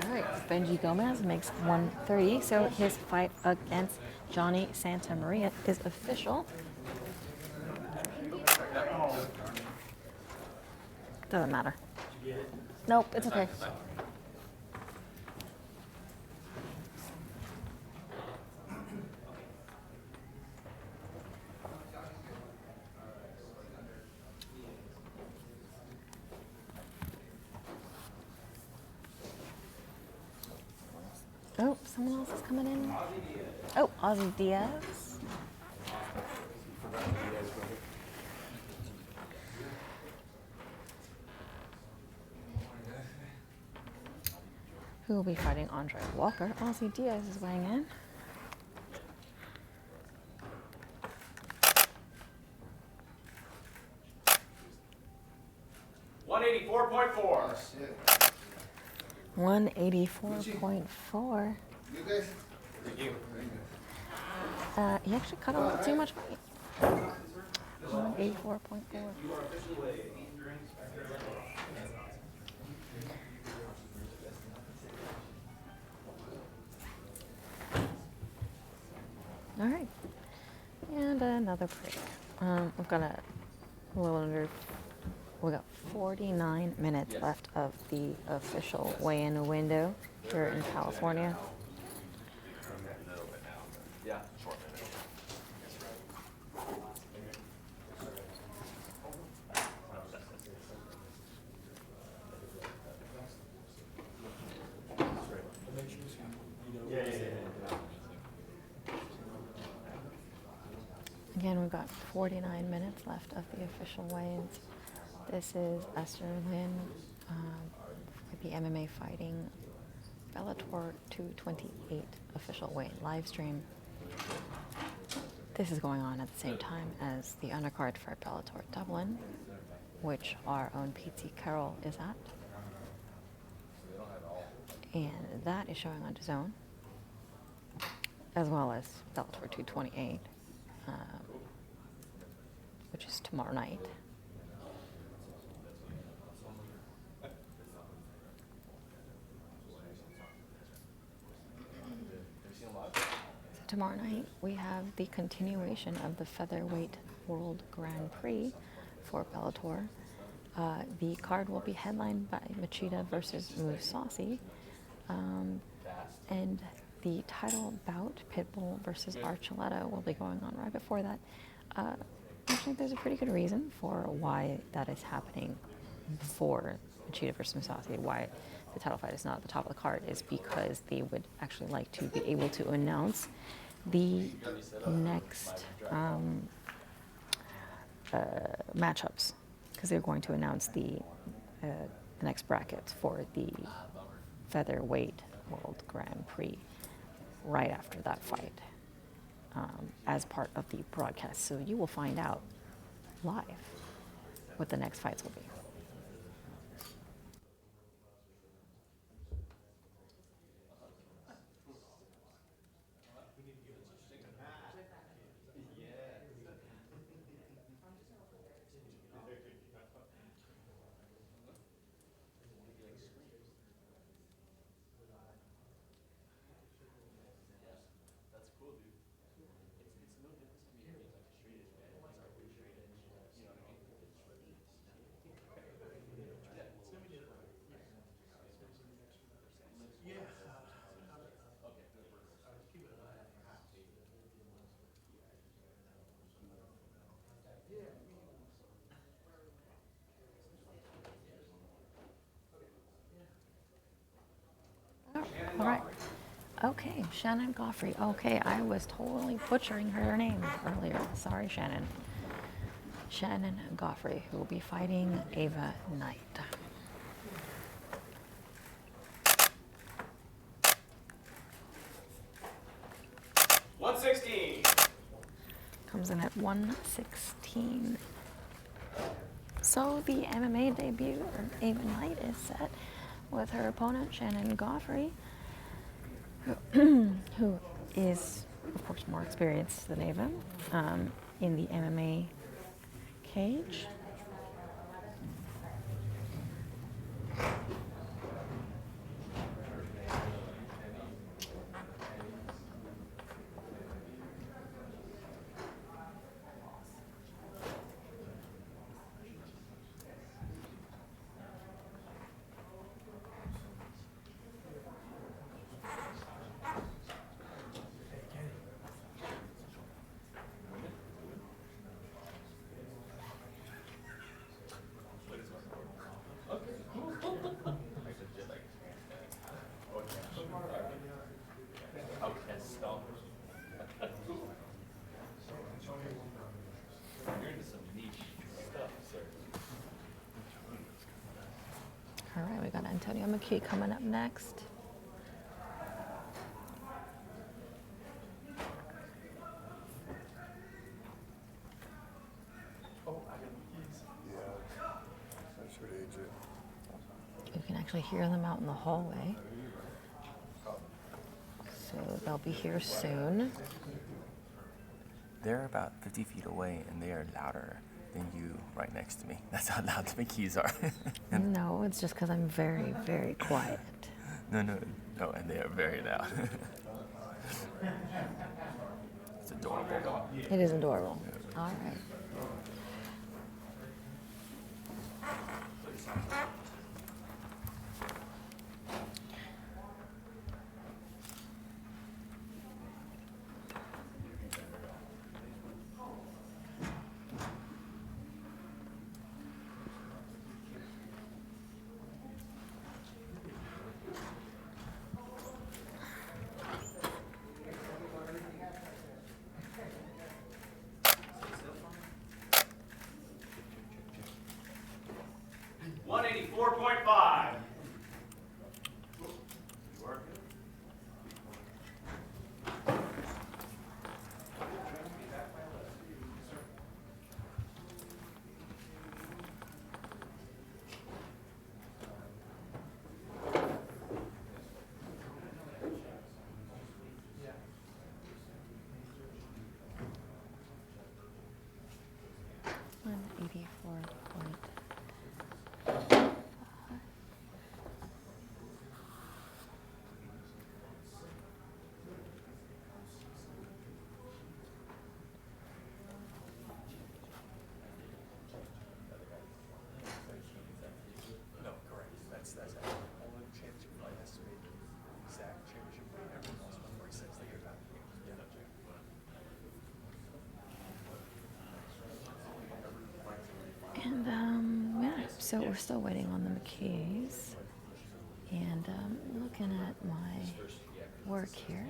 All right, Benji Gomez makes 130, so his fight against Johnny Santamaria is official. Doesn't matter. Nope, it's okay. Oh, someone else is coming in. Oh, Ozzy Diaz. Who will be fighting Andre Walker? Ozzy Diaz is weighing in. shit. 184.4. You guys? He actually cut a little too much weight. 184.4. All right. And another break. We've got we got 49 minutes left of the official weigh-in window here in California. Yeah, short minute. Again, we've got 49 minutes left of the official weigh-ins. This is Esther Lynn with the MMA Fighting Bellator 228 official weigh-in live stream. This is going on at the same time as the undercard for Bellator Dublin, which our own Pete Carroll is at. And that is showing on DAZN, as well as Bellator 228, which is tomorrow night. Tomorrow night, we have the continuation of the Featherweight World Grand Prix for Bellator. The card will be headlined by Machida versus Mousasi. And the title bout, Pitbull versus Archuleta, will be going on right before that. Actually, there's a pretty good reason for why that is happening before Machida versus Mousasi, why the title fight is not at the top of the card, is because they would actually like to be able to announce the next matchups, because they're going to announce the next brackets for the Featherweight World Grand Prix right after that fight as part of the broadcast. So you will find out live what the next fights will be. All right. Okay, Shannon Goffrey. Okay, I was totally butchering her name earlier. Sorry, Shannon. Shannon Goffrey, who will be fighting Ava Knight. Comes in at 116. So the MMA debut of Ava Knight is set with her opponent, Shannon Goffrey, who is, of course, more experienced than Ava in the MMA cage. All right, we got Antonio McKee coming up next. That should age it. You can actually hear them out in the hallway. So they'll be here soon. They're about 50 feet away, and they are louder than you right next to me. That's how loud the McKees are. No, it's just because I'm very, very quiet. No, and they are very loud. So adorable. It is adorable. All right. No, correct. That's all the championship fight has to be exact championship weight. Everyone else 146. They get back. And yeah, so we're still waiting on the McKees. And looking at my work here,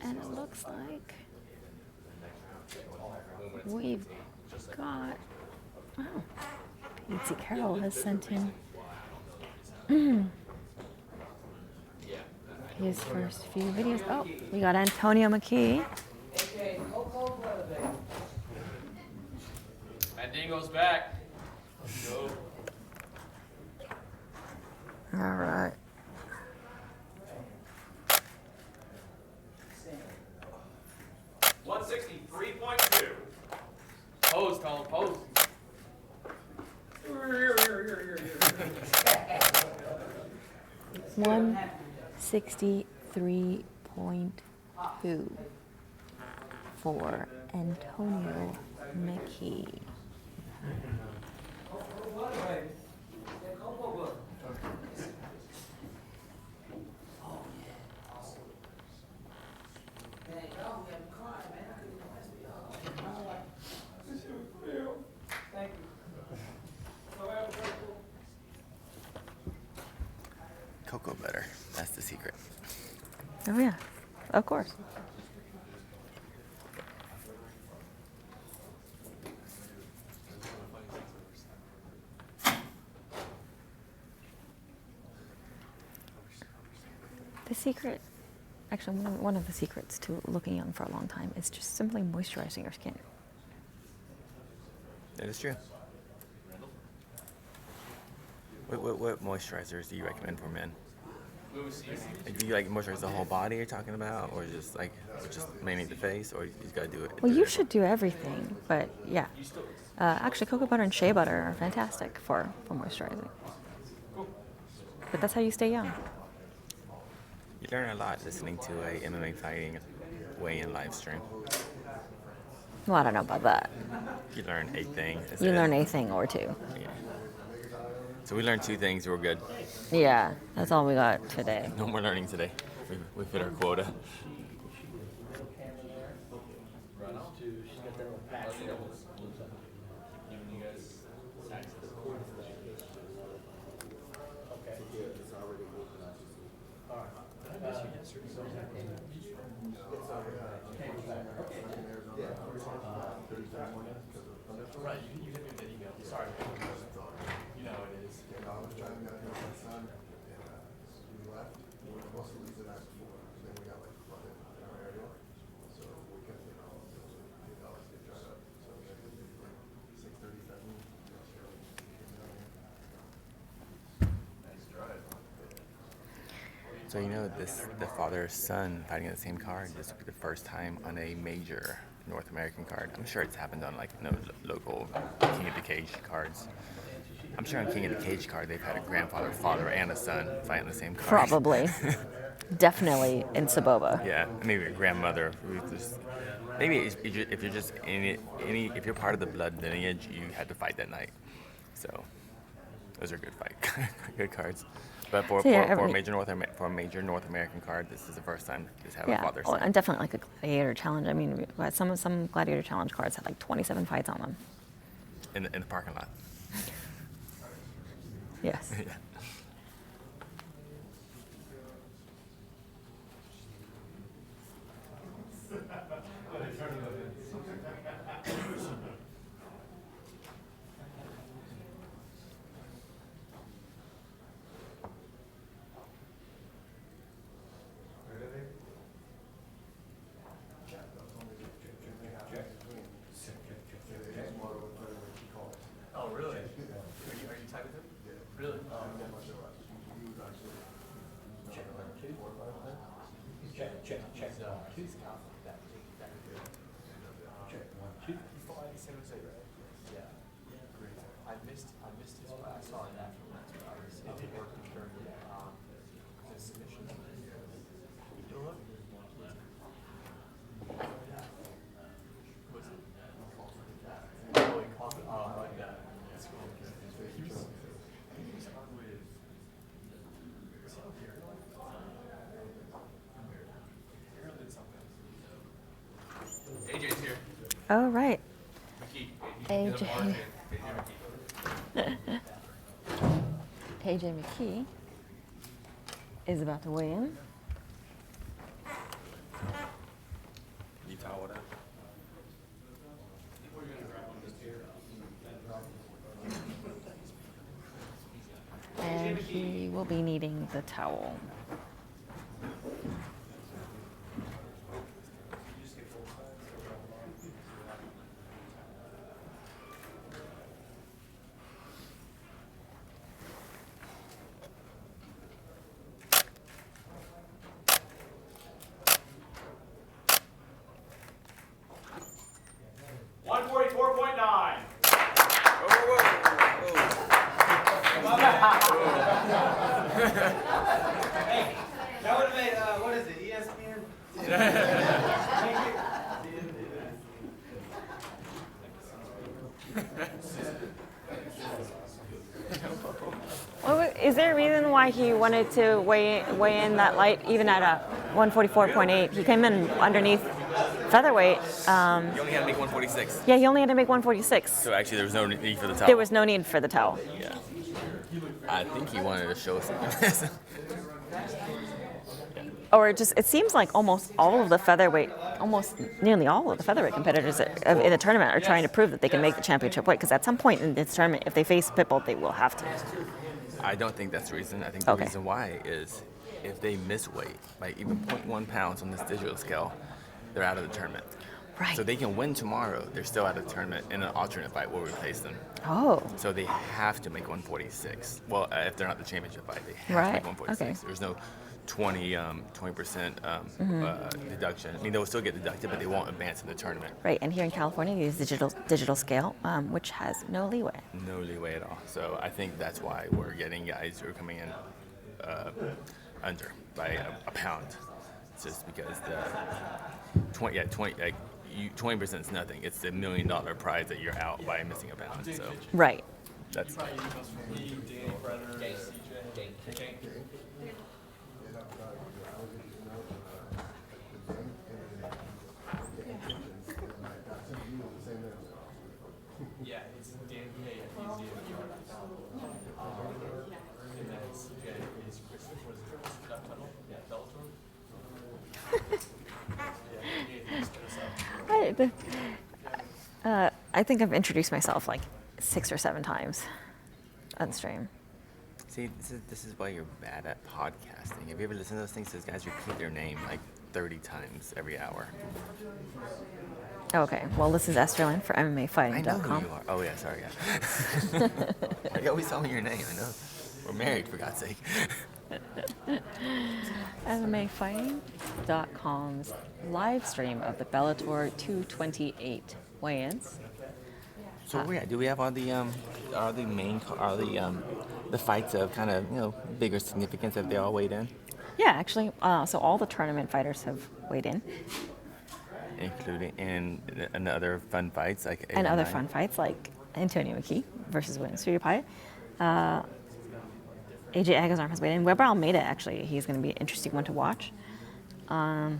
and it looks like we've got, oh, Itzy Carroll has sent him his first few videos. Oh, we got Antonio McKee. Mandingo's back. Go. All right. Pose, Colin, pose. 163.2 for Antonio McKee. Cocoa butter. That's the secret. Oh yeah, of course. The secret, actually one of the secrets to looking young for a long time is just simply moisturizing your skin. That is true. What moisturizers do you recommend for men? Do you like moisturize the whole body you're talking about, or just mainly the face, or you just gotta do it? Well, you should do everything, but yeah. Actually, cocoa butter and shea butter are fantastic for moisturizing. But that's how you stay young. You learn a lot listening to a MMA fighting weigh-in live stream. Well, I don't know about that. You learn a thing. You learn a thing or two. Yeah. So we learned 2 things. We're good. Yeah, that's all we got today. No more learning today. We fit our quota. Right, you hit me with that email. Sorry. You know how it is. I was trying to get my son, and we left. We were supposed to leave the night before, and then we got like flooded in our area. So we kept, let's get dried up. So we had to leave like 6:37. Nice drive. So the father-son fighting on the same card. This will be the first time on a major North American card. I'm sure it's happened on local King of the Cage cards. I'm sure on King of the Cage card they've had a grandfather, father, and a son fight in the same card. Probably. Definitely in Saboba. Yeah, maybe a grandmother. Maybe if you're just if you're part of the blood lineage, you had to fight that night. So those are good good cards. But for a major North American card, this is the first time this have a father son. And definitely like a gladiator challenge. I mean, some gladiator challenge cards had like 27 fights on them. In the parking lot. Yes. Yeah. Oh, really? Are you tight with him? Really? Check. You fought at San Jose, right? Yeah. Great. I missed his fight. I saw it afterwards. I was working during his submission. You know what? Was it? Oh, he caught it. Oh, I like that. That's cool. He was on with. Was he on Daredevil? Daredevil did something. AJ's here. Oh, right. McKee. AJ. AJ McKee is about to weigh in. You towel up. And he will be needing the towel. That would have made, what is it, ESPN? Is there a reason why he wanted to weigh in that light, even at a 144.8? He came in underneath featherweight. You only had to make 146. Yeah, he only had to make 146. So actually, there was no need for the towel. There was no need for the towel. Yeah. I think he wanted to show something. Or it seems like almost nearly all of the featherweight competitors in the tournament are trying to prove that they can make the championship weight, because at some point in this tournament, if they face Pitbull, they will have to. I don't think that's the reason. I think the reason why is if they miss weight by even 0.1 pounds on this digital scale, they're out of the tournament. Right. So they can win tomorrow. They're still out of the tournament, and an alternate fight will replace them. Oh. So they have to make 146. Well, if they're not the championship fight, they have to make 146. Okay. There's no 20% deduction. I mean, they'll still get deducted, but they won't advance in the tournament. Right, and here in California, they use digital scale, which has no leeway. No leeway at all. So I think that's why we're getting guys who are coming in under by a pound. It's just because the 20% is nothing. It's the $1 million prize that you're out by missing a pound. So right. That's. Yeah, it's Dan K. He's and then CJ is Chris. Was it that tunnel? Yeah, Bellator. I think I've introduced myself like 6 or 7 times on stream. See, this is why you're bad at podcasting. Have you ever listened to those things? Those guys repeat their name like 30 times every hour. Okay, well, this is Esterlin for I know MMAfighting.com. who you are. Oh, yeah, sorry, yeah. You always tell me your name, I know. We're married, for God's sake. MMAfighting.com's live stream of the Bellator 228 weigh-ins. So yeah, do we have all the the fights of kind of bigger significance? Have they all weighed in, Yeah, actually, so all the tournament fighters have weighed in, including and other fun fights like and other 819? fun fights like Antonio McKee versus William Suyapaya. AJ Agazarm has weighed in. Weber Almeida, actually, he's going to be an interesting one to watch. Oh,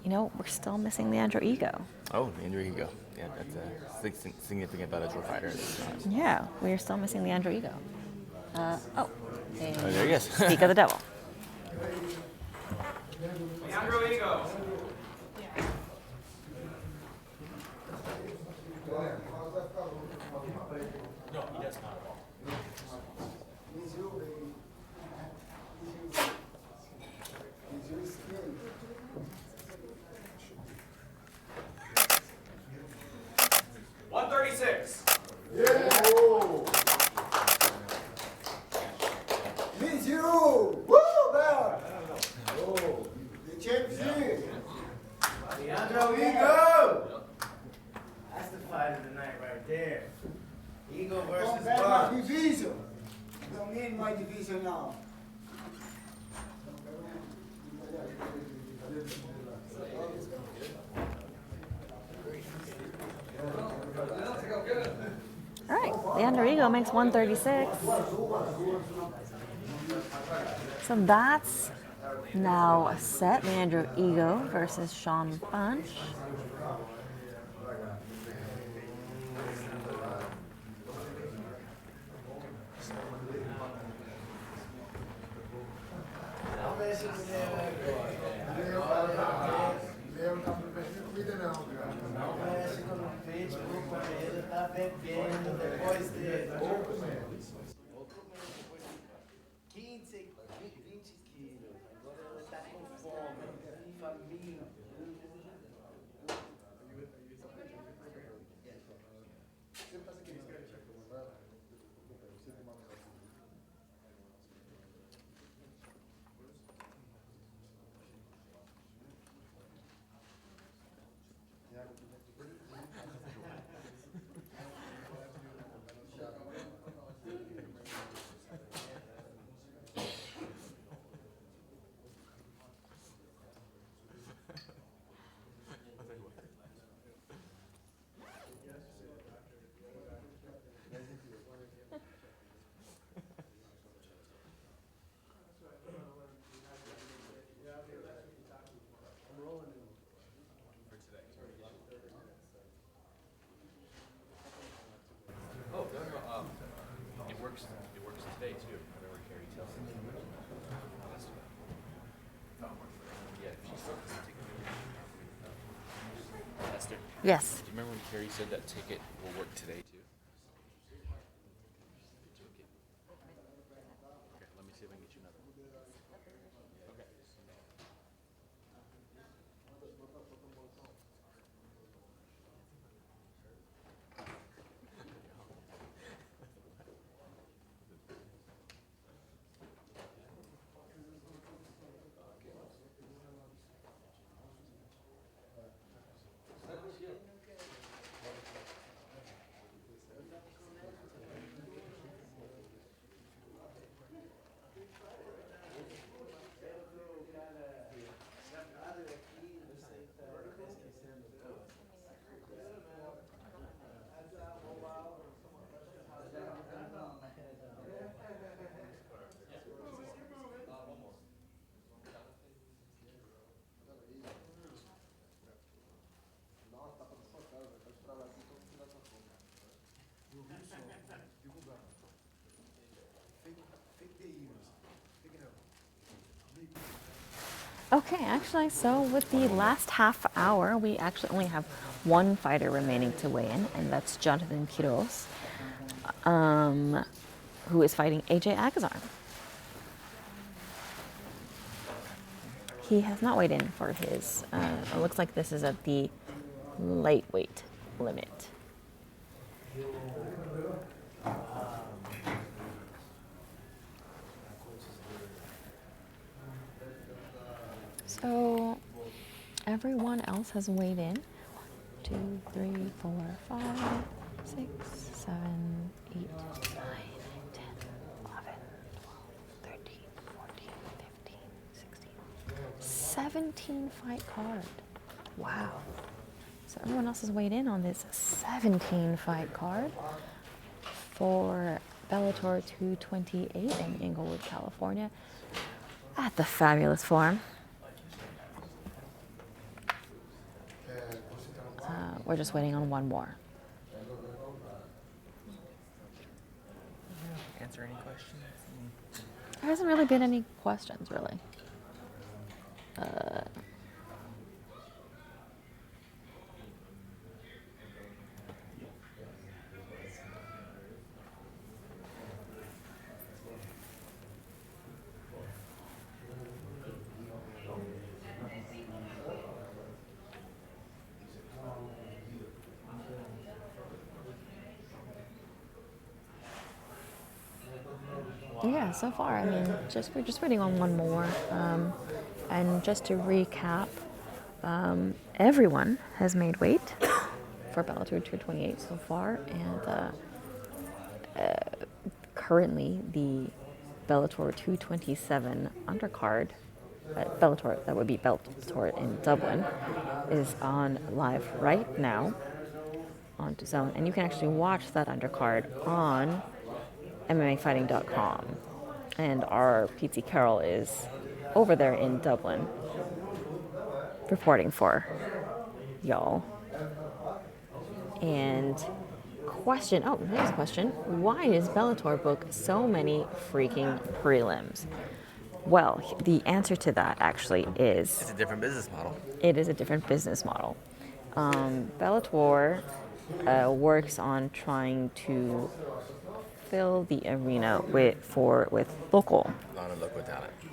we're still missing Leandro Ego. Oh, Andrew, here you go. Yeah, that's a significant Bellator fighter. Yeah, we're still missing Leandro Ego. And Oh, there he is. Speak of the Devil. Leandro Ego. Leandro Ego! That's the fight of the night right there. Ego versus Bugs. Division. Don't need my division now. All right, Leandro Ego makes 136. So that's now set. Leandro Ego versus Sean Bunch. Depois dele. 15, 20 quilos. Agora ela está com fome. Família. It works today too. Whatever Carrie tells me. Yeah, if she still doesn't take it. Esther, do Yes. you remember when Carrie said that ticket will work today too? Okay, let me see if I can get you another one. Okay. Okay, actually, so with the last half hour, we actually only have one fighter remaining to weigh in, and that's Jonathan Quiroz, who is fighting AJ Agazarm. He has not weighed in for his, it looks like this is at the lightweight limit. So everyone else has weighed in. 2, 3, 4, 5, 6, 7, 8, 9, 10, 11, 12, 13, 14, 15, 16, 17 fight card. Wow. So everyone else has weighed in on this 17 fight card for Bellator 228 in Inglewood, California, at the fabulous Forum. We're just waiting on one more. Answer any questions? There hasn't really been any questions, really. Yeah, so far, I mean, we're just waiting on one more. And just to recap, everyone has made weight for Bellator 228 so far, and currently the Bellator 227 undercard, Bellator, that would be Bellator in Dublin, is on live right now on DAZN, and you can actually watch that undercard on MMAfighting.com. And our PT Carol is over there in Dublin reporting for y'all. And here's a question. Why does Bellator book so many freaking prelims? Well, the answer to that actually is... It's a different business model. It is a different business model. Bellator works on trying to fill the arena with local A lot of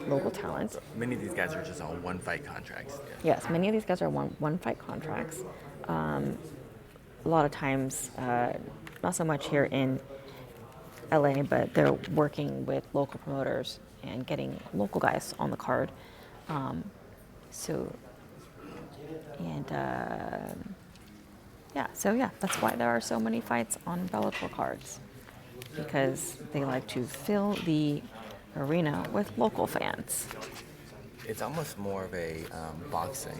local talent. Many of these guys are just on one fight contracts. Yes, many of these guys are one fight contracts. A lot of times, not so much here in LA, but they're working with local promoters and getting local guys on the card. That's why there are so many fights on Bellator cards, because they like to fill the arena with local fans. It's almost more of a boxing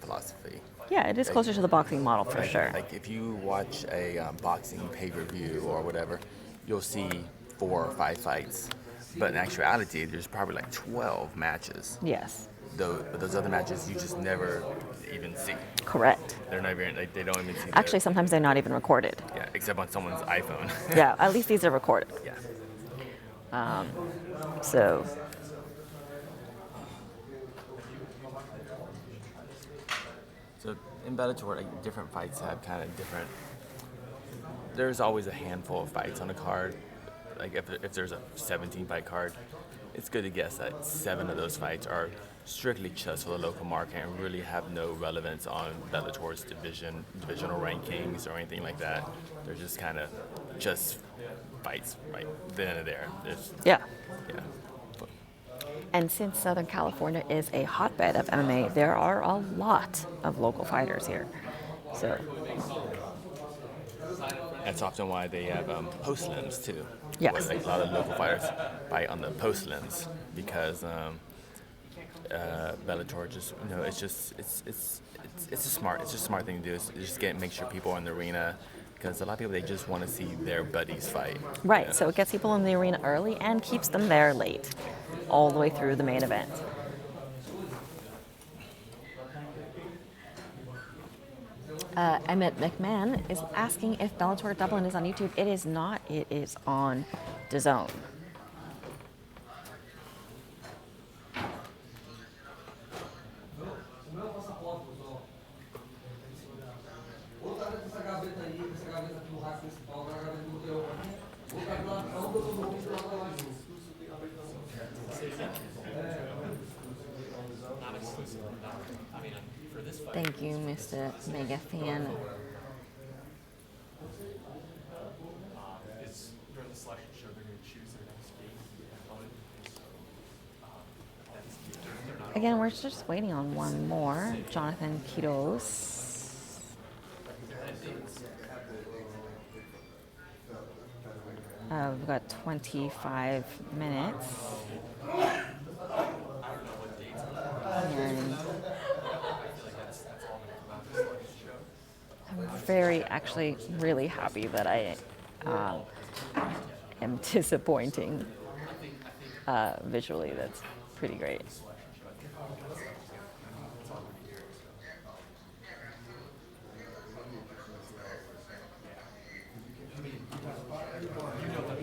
philosophy. Yeah, it is closer to the boxing model for sure. Like if you watch a boxing pay-per-view or whatever, you'll see 4 or 5 fights. But in actuality, there's probably like 12 matches. Yes. Those other matches you just never even see. Correct. They're not even, like, they don't even see. Actually, sometimes they're not even recorded. Yeah, except on someone's iPhone. Yeah, at least these are recorded. Yeah. So. So in Bellator, like, different fights have kind of different. There's always a handful of fights on a card. Like if there's a 17 fight card, it's good to guess that 7 of those fights are strictly just for the local market and really have no relevance on Bellator's divisional rankings or anything like that. They're just kind of just fights right then and there. Yeah. Yeah. And since Southern California is a hotbed of MMA, there are a lot of local fighters here. So. That's often why they have post limbs too. Yes. Like a lot of local fighters fight on the post limbs because Bellator just it's a smart thing to do. It's just make sure people are in the arena, because a lot of people, they just want to see their buddies fight. Right. You know? So it gets people in the arena early and keeps them there late, all the way through the main event. Emmett McMahon is asking if Bellator Dublin is on YouTube. It is not. It is on DAZN. Thank you, Mr. Mega Fan. During the selection show, they're going to choose their next game. Again, we're just waiting on one more. Jonathan Quiroz. We've got 25 minutes. And I'm actually really happy that I am disappointing visually. That's pretty great.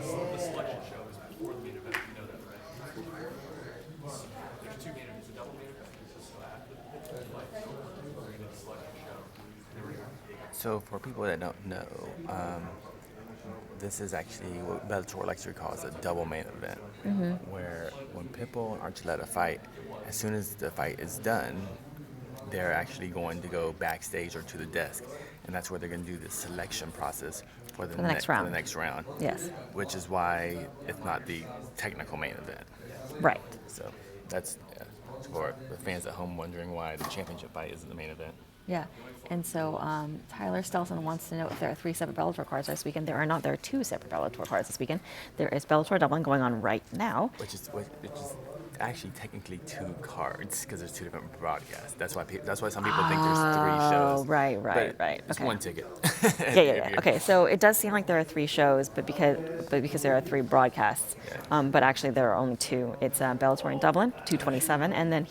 The selection show is before the main event. You know that, right? There's two main events. A double main event. So after the fight, we're going to do the selection show. And then we're going to So for people that don't know, this is actually what Bellator likes to call as a double main event, where when Pitbull and Archuleta fight, as soon as the fight is done, they're actually going to go backstage or to the desk, and that's where they're going to do the selection process for the next round. For the next round. Yes. Which is why it's not the technical main event. Right. So that's for the fans at home wondering why the championship fight isn't the main event. Yeah. And so Tyler Stelson wants to know if there are 3 separate Bellator cards this weekend. There are not. There are 2 separate Bellator cards this weekend. There is Bellator Dublin going on right now. Which is actually technically 2 cards because there's 2 different broadcasts. That's why some people think there's 3 shows. Oh, right. It's Okay. 1 ticket. Yeah. Okay, so it does seem like there are 3 shows, but because there are 3 broadcasts, but actually there are only 2. It's Bellator in Dublin, 227, and then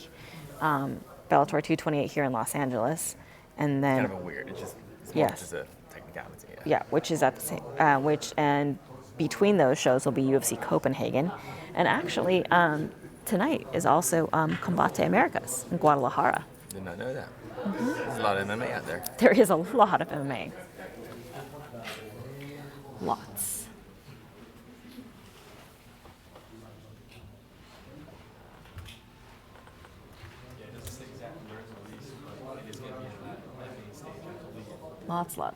Bellator 228 here in Los Angeles, and then Kind of a weird. It's more Yes. just a technicality. yeah, which is at the same, and between those shows will be UFC Copenhagen, and actually tonight is also Combate Americas in Guadalajara. Did not know that. There's a lot of MMA out there. There is a lot of MMA. Lots. Yeah, it doesn't say exactly where it's released, but it is going to be in that main stage, I believe. Lots. RNDALL.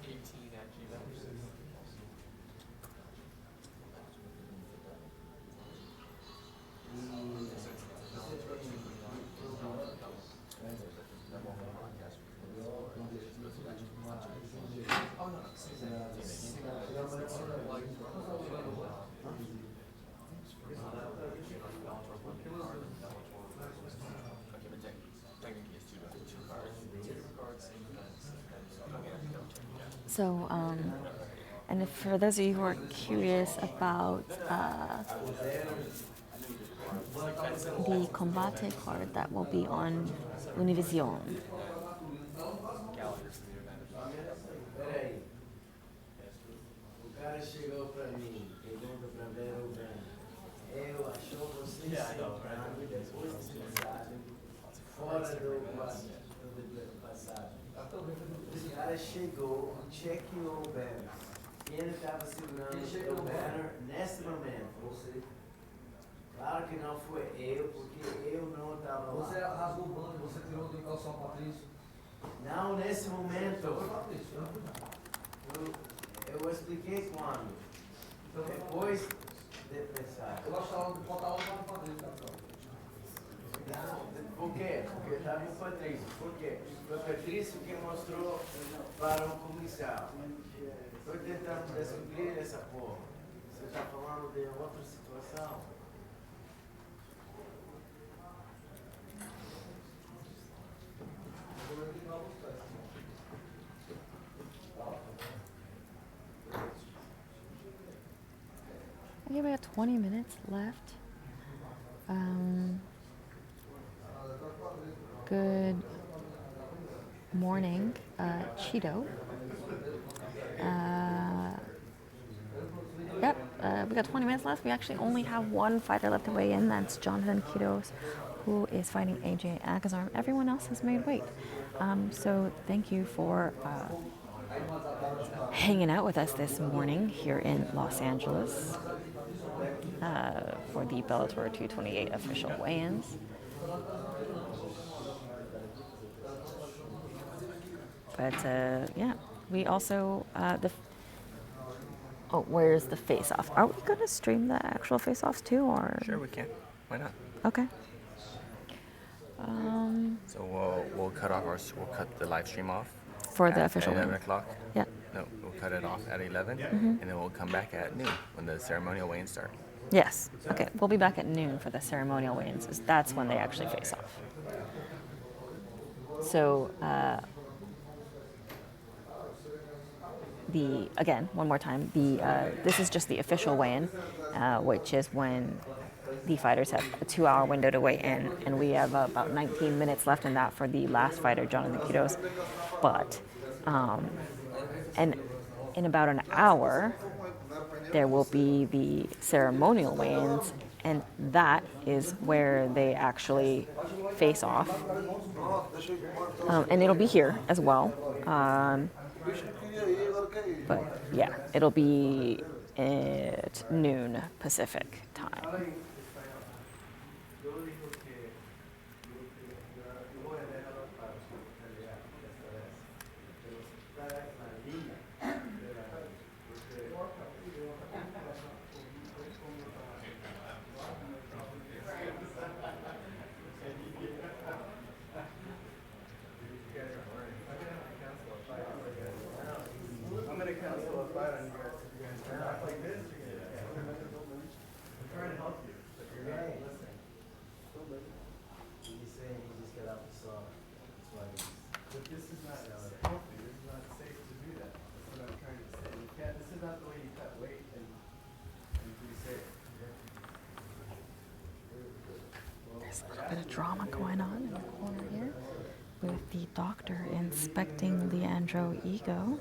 18 at G-Ventures. So, and if, for those of you who are curious about the Combate card that will be on Univision. Peraí. O cara chegou pra mim, pergunta pra Vero eu achou você sentado depois descansado, fora do passado. O cara chegou, chequeou o banner. Ele estava segurando o banner nesse momento. Claro que não foi eu, porque eu não estava lá. Você rasgou o banner, você tirou do calção Patrício? Não nesse momento. Foi Patrício, Eu expliquei quando. Depois de pensar. eu achava que faltava o Patrício. Por quê? Porque estava o Patrício. Por quê? Foi o Patrício que mostrou para o comissão. Estou tentando descobrir essa porra. Você está falando de outra situação? I think we have 20 minutes left. Good morning, Cheeto. We got 20 minutes left. We actually only have one fighter left to weigh in. That's Jonathan Kitos, who is fighting AJ Agazarm. Everyone else has made weight. So thank you for hanging out with us this morning here in Los Angeles for the Bellator 228 official weigh-ins. But yeah, we also where's the face-off? Are we gonna stream the actual face-offs too, or? Sure, we can. Why not? Okay. So we'll we'll cut the live stream off For the at official 11 weigh-in. o'clock. Yeah. No, we'll cut it off at 11, Mm-hmm. and then we'll come back at noon when the ceremonial weigh-ins start. Yes. Okay. We'll be back at noon for the ceremonial weigh-ins. That's when they actually face off. So again, one more time. This is just the official weigh-in, which is when the fighters have a 2-hour window to weigh in, and we have about 19 minutes left in that for the last fighter, Jonathan Quiroz. But and in about an hour, there will be the ceremonial weigh-ins, and that is where they actually face off. And it'll be here as well. But yeah, it'll be at noon Pacific time. I'm gonna cancel a fight on you guys if you guys turn out like this. I'm trying to help you. But you're Hey, not listen. He's saying he just got out the sauna. That's why But this is not healthy. This is not safe to do that. That's what I'm trying to say. You can't. This is not the way you cut weight and be safe. There's a little bit of drama going on in the corner here with the doctor inspecting Leandro Ego.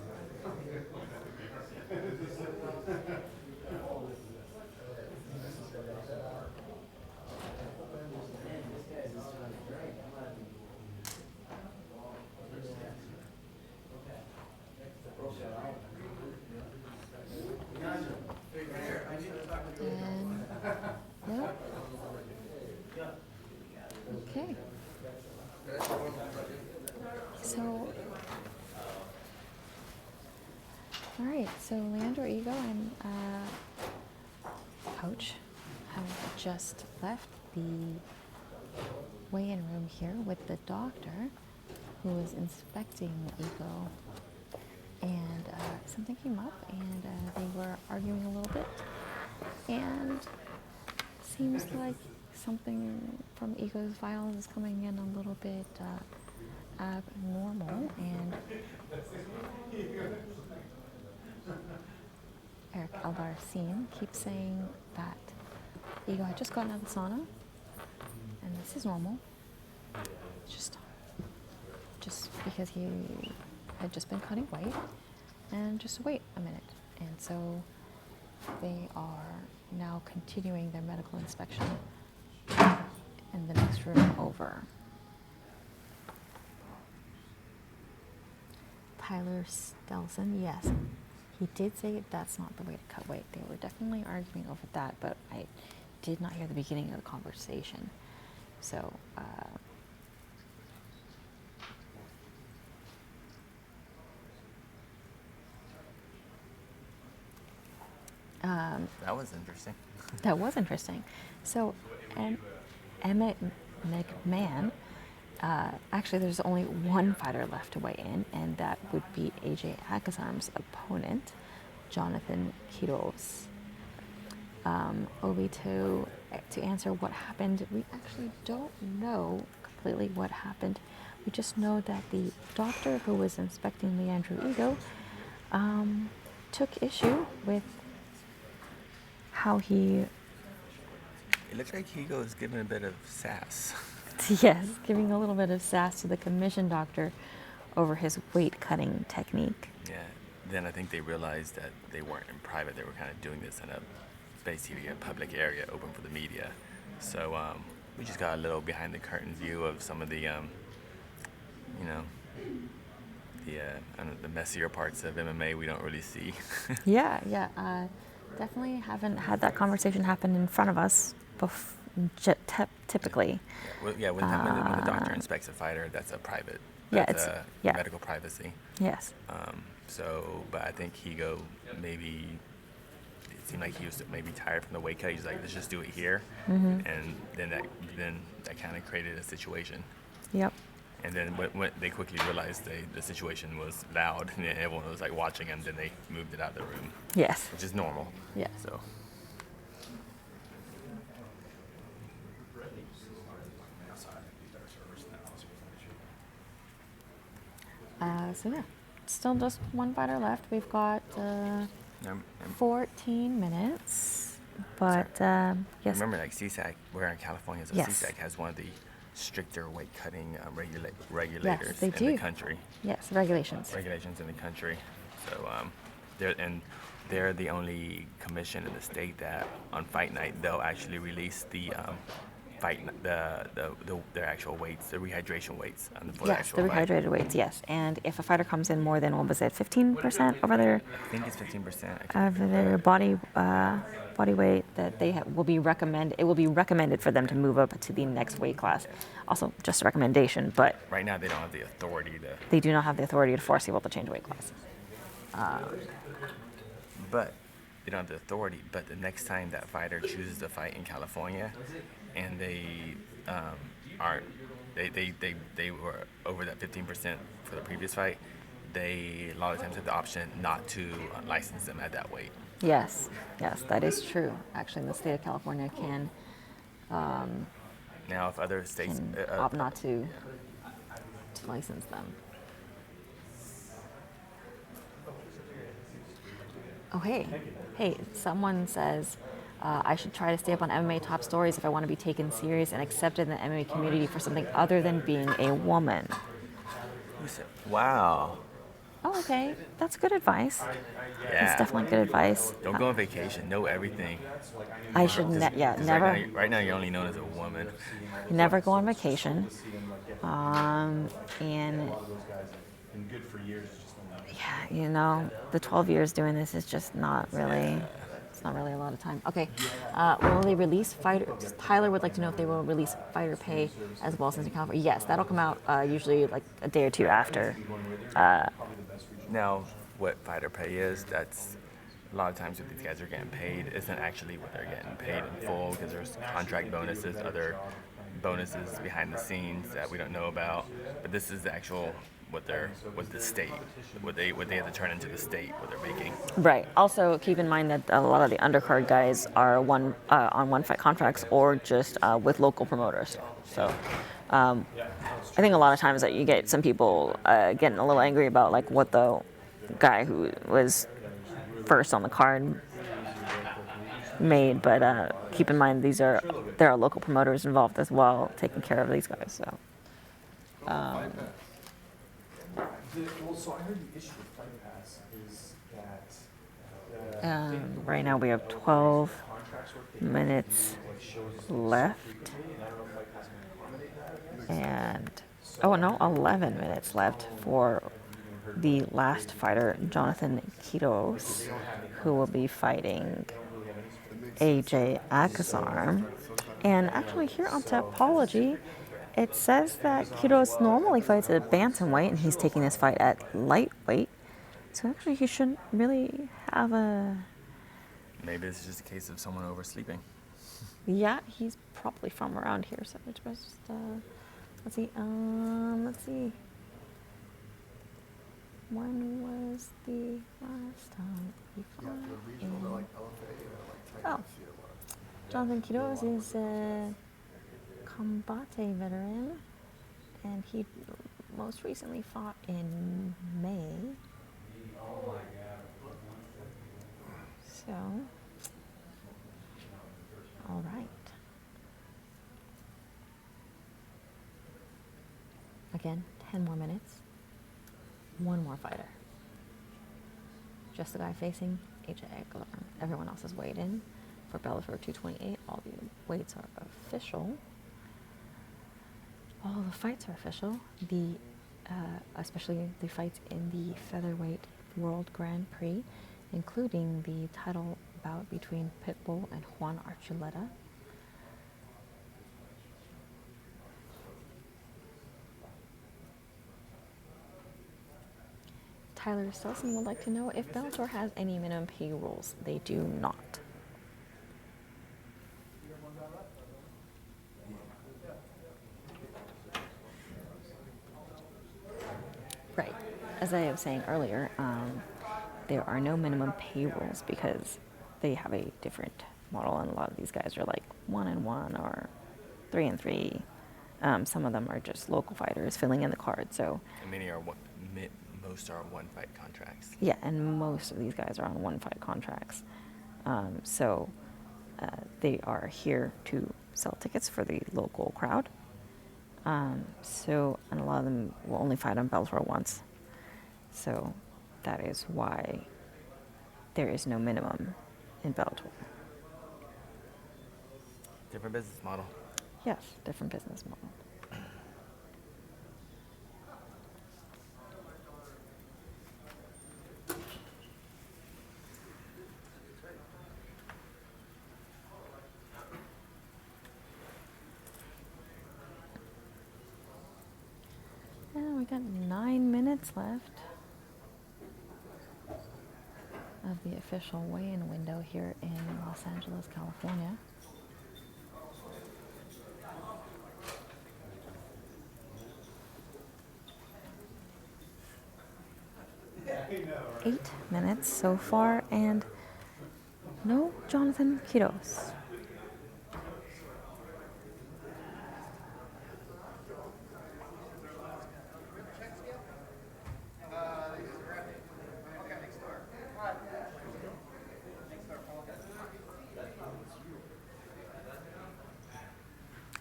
And, yeah. Okay. So, all right. So Leandro Ego and coach have just left the weigh-in room here with the doctor who was inspecting Ego, and something came up, and they were arguing a little bit, and seems like something from Ego's vials is coming in a little bit abnormal, and Eric Albarracin keeps saying that Ego had just gotten out of the sauna, and this is normal, just because he had just been cutting weight, and just wait a minute. And so they are now continuing their medical inspection in the next room over. Tyler Stelson, yes, he did say that's not the way to cut weight. They were definitely arguing over that, but I did not hear the beginning of the conversation. So, That was interesting. that was interesting. So, Emmett McMahon, actually there's only one fighter left to weigh in, and that would be AJ Akazarm's opponent, Jonathan Quiroz. Obi, to answer what happened, we actually don't know completely what happened. We just know that the doctor who was inspecting Leandro Ego took issue with how he... It looks like Higo is giving a bit of sass. Yes, giving a little bit of sass to the commission doctor over his weight cutting technique. Yeah. Then I think they realized that they weren't in private. They were kind of doing this in a basically a public area open for the media. So we just got a little behind the curtain view of some of the, I don't know, the messier parts of MMA we don't really see. Yeah. Definitely haven't had that conversation happen in front of us typically. When the doctor inspects a fighter, that's a private. Yeah, That's it's medical privacy. Yes. But I think Higo maybe seemed like he was maybe tired from the weight cut. He's like, let's just do it here, and then that kind of created a situation. Yep. And then when they quickly realized the situation was loud and everyone was like watching him, then they moved it out of the room, Yes. which is normal. Yeah. So. So yeah, still just one fighter left. We've got Um, 14 minutes, but yes. Remember, like CSAC, we're in California, so Yes. CSAC has one of the stricter weight cutting regulators they in do. the country. Yes, regulations. Regulations in the country. So they're the only commission in the state that on fight night they'll actually release the their actual weights, the rehydration weights, for the Yes, actual the fight. rehydrated weights. Yes, and if a fighter comes in more than, what was it, 15% over their I think it's 15%. of their body weight, that they will be recommended. It will be recommended for them to move up to the next weight class. Also, just a recommendation, but Right now, they don't have the authority to. they do not have the authority to force people to change weight class. But they don't have the authority. But the next time that fighter chooses to fight in California, and they they were over that 15% for the previous fight, they a lot of times have the option not to license them at that weight. Yes, that is true. Actually, the state of California can Now, if other states opt not to license them. Oh, hey, someone says I should try to stay up on MMA top stories if I want to be taken serious and accepted in the MMA community for something other than being a woman. Wow. Oh, okay. That's good advice. Yeah. That's definitely good advice. Don't go on vacation. Know everything. I should, 'Cause never, Right now, you're only known as a woman. never go on vacation. And Been good for years. yeah, the 12 years doing this is just not really. It's not really a lot of time. Okay, will they release fighters? Tyler would like to know if they will release fighter pay as well since in California. Yes, that'll come out usually like a day or two after. Now, what fighter pay is, that's a lot of times what these guys are getting paid isn't actually what they're getting paid in full, because there's contract bonuses, other bonuses behind the scenes that we don't know about. But this is the actual what the state, what they have to turn into the state, what they're making. Right. Also, keep in mind that a lot of the undercard guys are on one fight contracts or just with local promoters. So, I think a lot of times that you get some people getting a little angry about like what the guy who was first on the card made, but keep in mind there are local promoters involved as well taking care of these guys. So. So I heard the issue with Fight Pass is that Right now we have 12 minutes left. And, 11 minutes left for the last fighter, Jonathan Kitos, who will be fighting AJ Akazar. And actually here on Tapology, it says that Kitos normally fights at bantamweight, and he's taking this fight at lightweight. So actually, he shouldn't really have a. Maybe this is just a case of someone oversleeping. Yeah, he's probably from around here. So it's just let's see. Let's see. When was the last time he fought? Oh, Jonathan Kitos is a Combate veteran, and he most recently fought in May. So, all right. Again, 10 more minutes. One more fighter. Just the guy facing AJ Aguilar. Everyone else is weighed in for Bellator 228. All the weights are official. All the fights are official. Especially the fights in the featherweight World Grand Prix, including the title bout between Pitbull and Juan Archuleta. Tyler Stelson would like to know if Bellator has any minimum pay rules. They do not. Right. As I was saying earlier, there are no minimum pay rules because they have a different model, and a lot of these guys are like 1-1 or 3-3. Some of them are just local fighters filling in the card. So And many are most are one fight contracts. yeah, and most of these guys are on one fight contracts. So they are here to sell tickets for the local crowd. And a lot of them will only fight on Bellator once. So that is why there is no minimum in Bellator. Different business model. Yes, different business model. And we got 9 minutes left of the official weigh-in window here in Los Angeles, California. right? 8 minutes so far, and no Jonathan Quiros.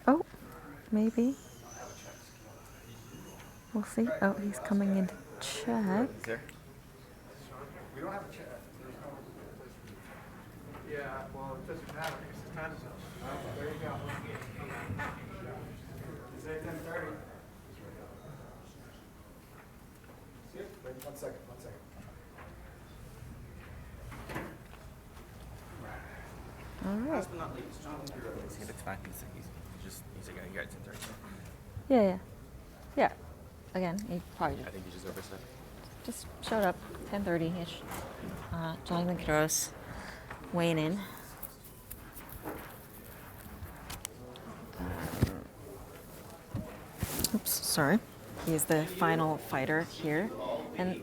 Oh, maybe. We'll see. Oh, he's coming in to check. Is there? We don't have a check. There's no place for it. Yeah, well, it doesn't matter because it's time zone. There you go. It's at 10:30. Wait 1 second, 1 second. All right. Last but not least, Jonathan Quiros. It's fine. He's a guy here at 10:30. Yeah. Yeah. Again, he probably I think he just overslept. just showed up 10:30-ish. Jonathan Quiros weighing in. Oops, sorry. He's the final fighter here. And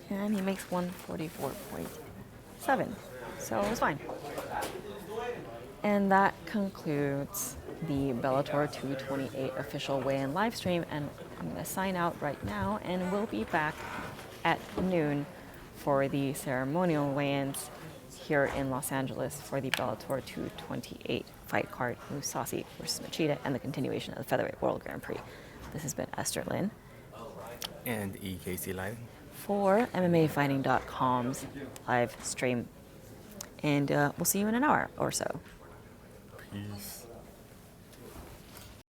and he makes 144.7. So it was fine. And that concludes the Bellator 228 official weigh-in live stream. And I'm going to sign out right now, and we'll be back at noon for the ceremonial weigh-ins here in Los Angeles for the Bellator 228 fight card, Mousasi versus Machida, and the continuation of the Featherweight World Grand Prix. This has been Esther Lynn. And EKC Live. For MMAfighting.com's live stream. And we'll see you in an hour or so. Peace.